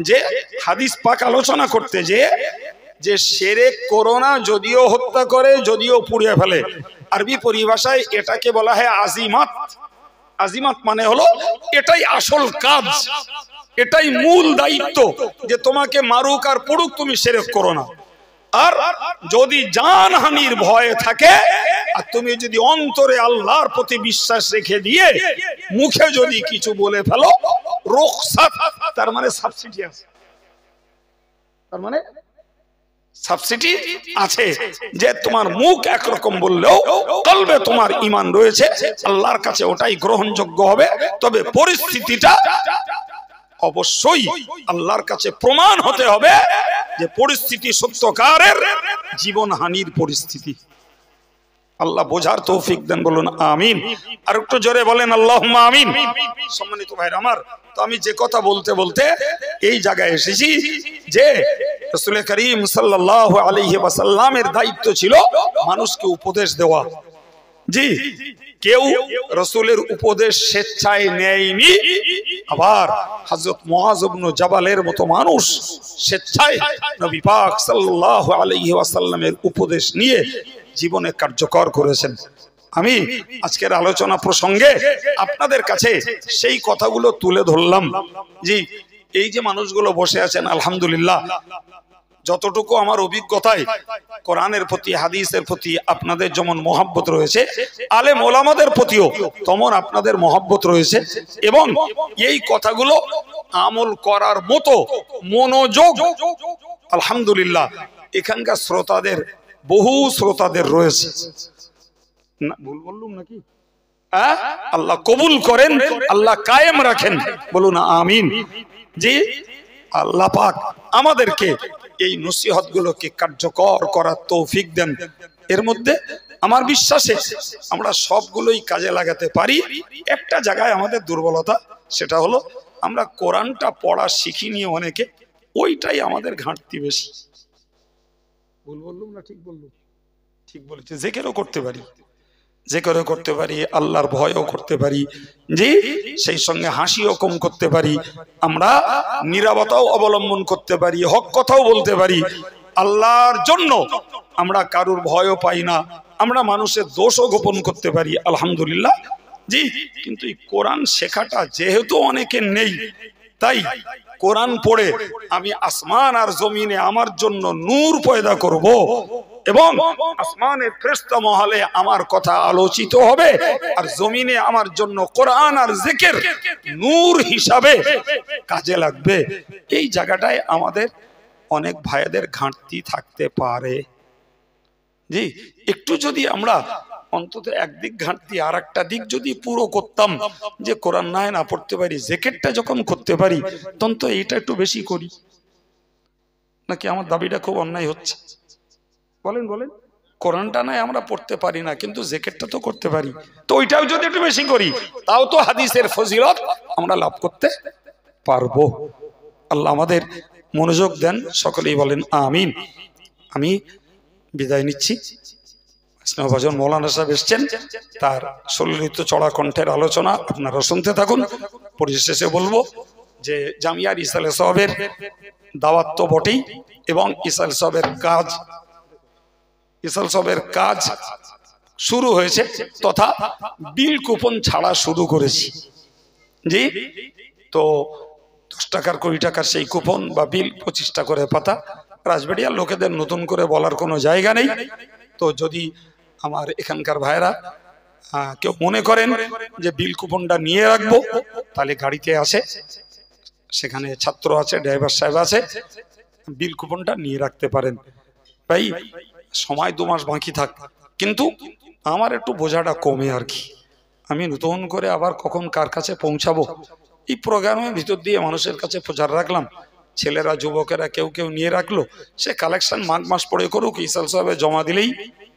যে হাদিস পাক আলোচনা করতে যে শিরক করোনা যদিও হত্যা করে, যদিও পুড়িয়ে ফেলে, আরবি পরিভাষায় এটাকে বলা হয় আজিমাত। আজিমাত মানে হলো এটাই আসল কাজ, এটাই মূল দায়িত্ব, যে তোমাকে মারুক আর পড়ুক তুমি শিরক করো না। আর যদি জানহানির ভয় থাকে, আর তুমি যদি অন্তরে আল্লাহর প্রতি বিশ্বাস রেখে দিয়ে মুখে যদি কিছু বলে ফেলো, রুখসাত, তার মানে সাবসিডি আছে, তার মানে সাবসিডি আছে, যে তোমার মুখ একরকম বললেও কলবে তোমার ঈমান রয়েছে, আল্লাহর কাছে ওটাই গ্রহণযোগ্য হবে। তবে পরিস্থিতিটা অবশ্যই আল্লাহর কাছে প্রমাণ হতে হবে যে পরিস্থিতি সত্যকারের জীবনহানির পরিস্থিতি। আল্লাহ বোঝার তৌফিক দেন, বলুন আমিন। আর একটু জোরে বলেন আল্লাহুম্মা আমিন। সম্মানিত ভাইরা আমার, তো আমি যে কথা বলতে বলতে এই জায়গায় এসেছি যে রাসূল করিম সাল্লাল্লাহু আলাইহি ওয়াসাল্লামের দায়িত্ব ছিল মানুষকে উপদেশ দেওয়া। জি, কেউ রাসূলের উপদেশ স্বেচ্ছায় নেয়নি, আবার হযরত মুআয ইবনে জাবালের মতো মানুষ স্বেচ্ছায় নবী পাক সাল্লাল্লাহু আলাইহি ওয়াসাল্লামের উপদেশ নিয়ে জীবনে কার্যকর করেছেন। আমি আজকের আলোচনা প্রসঙ্গে আপনাদের কাছে সেই কথাগুলো তুলে ধরলাম। জি, এই যে মানুষগুলো বসে আছেন আলহামদুলিল্লাহ, যতটুকু আমার অভিজ্ঞতায় কোরআনের প্রতি হাদিসের প্রতি আপনাদের যেমন মহব্বত রয়েছে, আলেম ওলামাদের প্রতিও তেমন আপনাদের মহব্বত রয়েছে, এবং এই কথাগুলো আমল করার মতো মনোযোগ আলহামদুলিল্লাহ এখানকার শ্রোতাদের, বহু শ্রোতাদের রয়েছে। না ভুল বললুম নাকি? আল্লাহ কবুল করেন, আল্লাহ কায়েম রাখেন, বলুন আমিন। জি, আল্লাহ পাক আমাদেরকে এই নসিহত গুলোকে কার্যকর করার তৌফিক দেন। এর মধ্যে আমার বিশ্বাসে আমরা সবগুলোই কাজে লাগাতে পারি। একটা জায়গায় আমাদের দুর্বলতা, সেটা হলো আমরা কোরআনটা পড়া শিখিনি অনেকে, ওইটাই আমাদের ঘাটতি বেশি। ভুল বললুম না ঠিক বললুম? ঠিক বলেছে। জিকিরও করতে পারি, জিকিরও করতে পারি, আল্লাহর ভয়ও করতে পারি, জি, সেই সঙ্গে হাসিও কম করতে পারি, আমরা নীরবতাও অবলম্বন করতে পারি, হক কথাও বলতে পারি, আল্লাহর জন্য আমরা কারুর ভয়ও পাই না, আমরা মানুষের দোষও গোপন করতে পারি আলহামদুলিল্লাহ। জি, কিন্তু এই কোরআন শেখাটা যেহেতু অনেকের নেই, তাই কোরআন পড়ে আমি আসমান আর জমিনে আমার জন্য নূর পয়দা করব, এবং আসমানের ফেরেশতা মহলে আমার কথা আলোচিত হবে, আর জমিনে আমার জন্য কোরআন আর জিকির নূর হিসাবে কাজে লাগবে। এই জায়গাটায় আমাদের অনেক ভাইদের ঘাটতি থাকতে পারে। জি, একটু যদি আমরা অন্তত একদিক ঘাটতি আর একটা দিক যদি পুরো করতাম, যে কোরআন না পড়তে পারি, জিকিরটা যখন করতে পারি, তখন তো এইটা একটু বেশি করি নাকি? আমার দাবিটা খুব অন্যায় হচ্ছে? বলেন বলেন। কোরআনটা নাই আমরা পড়তে পারি না, কিন্তু জিকিরটা তো করতে পারি, তো ওইটাও যদি একটু বেশি করি, তাও তো হাদিসের ফজিলত আমরা লাভ করতে পারবো। আল্লাহ আমাদের মনোযোগ দেন, সকলেই বলেন আমিন। আমি বিদায় নিচ্ছি। স্নেহভাজন মৌলানা সাহেব এসছেন, তার সলিলিত চড়া কণ্ঠের আলোচনা আপনারা শুনতে থাকুন। পরিশেষে বলবো যে জামিয়ার ইসালে সাহেবের দাওয়াত তো বটেই, এবং ইসাল সাহেবের কাজ শুরু হয়েছে, তথা বিল কুপন ছাড়া শুরু করেছি। জি, তো 10 টাকার 20 টাকার সেই কুপন বা বিল 25 করে পাতা, রাজবাড়িয়ার লোকেদের নতুন করে বলার কোনো জায়গা নেই। তো যদি আমার এখানকার ভাইরা কেউ মনে করেন যে বিল কুপনটা নিয়ে রাখবো, তাহলে গাড়িতে আসে, সেখানে ছাত্র আছে, ড্রাইভার সাহেব আছে, বিল কুপনটা নিয়ে রাখতে পারেন। ভাই সময় 2 মাস বাকি থাক, কিন্তু আমার একটু বোঝাটা কমে আর কি। আমি নতুন করে আবার কখন কার কাছে পৌঁছাবো, এই প্রোগ্রামের ভিতর দিয়ে মানুষের কাছে প্রচার রাখলাম, ছেলেরা যুবকেরা কেউ কেউ নিয়ে রাখলো, সে কালেকশন মাঘ মাস পরে করুক, ইসাল সাহেবে জমা দিলেই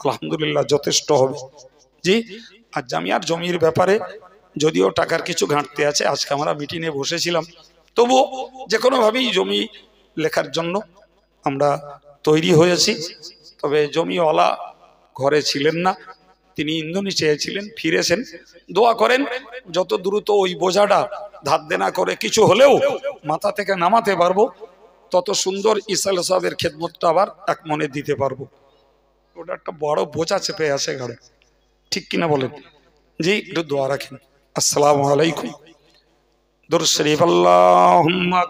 আলহামদুলিল্লাহ যথেষ্ট হবে। জি, আর জামিয়ার জমির ব্যাপারে যদিও টাকার কিছু ঘাটতি আছে, আজকে আমরা মিটিংয়ে বসেছিলাম, তবুও যে কোনোভাবেই জমি লেখার জন্য আমরা তৈরি হয়েছি। তবে জমিওয়ালা ঘরে ছিলেন না, তিনি ইন্দোনেশিয়ায় ছিলেন, ফিরেছেন। দোয়া করেন যত দ্রুত ওই বোঝাটা ধার দেনা করে কিছু হলেও মাথা থেকে নামাতে পারবো, তত সুন্দর ইসাল সাহেবের খেদমতটা আবার এক মনে দিতে পারবো। ওটা একটা বড় বোঝা চেপে আছে ঘরে, ঠিক কিনা বলেন? জি, একটু দোয়া রাখেন। আসসালামু আলাইকুম। দুরূদ শরীফ। আল্লাহুম্মা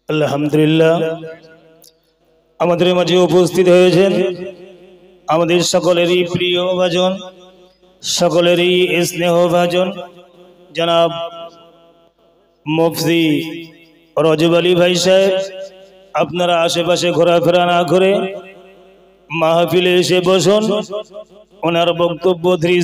আলহামদুলিল্লাহ, আমাদের মাঝে উপস্থিত হয়েছেন আমাদের সকলেরই প্রিয় ভাজন, সকলেরই স্নেহভাজন জনাব মুফতি রজব আলী ভাই সাহেব। আপনারা আশেপাশে ঘোরাফেরা না করে মাহফিলে এসে বসুন, ওনার বক্তব্য ধীর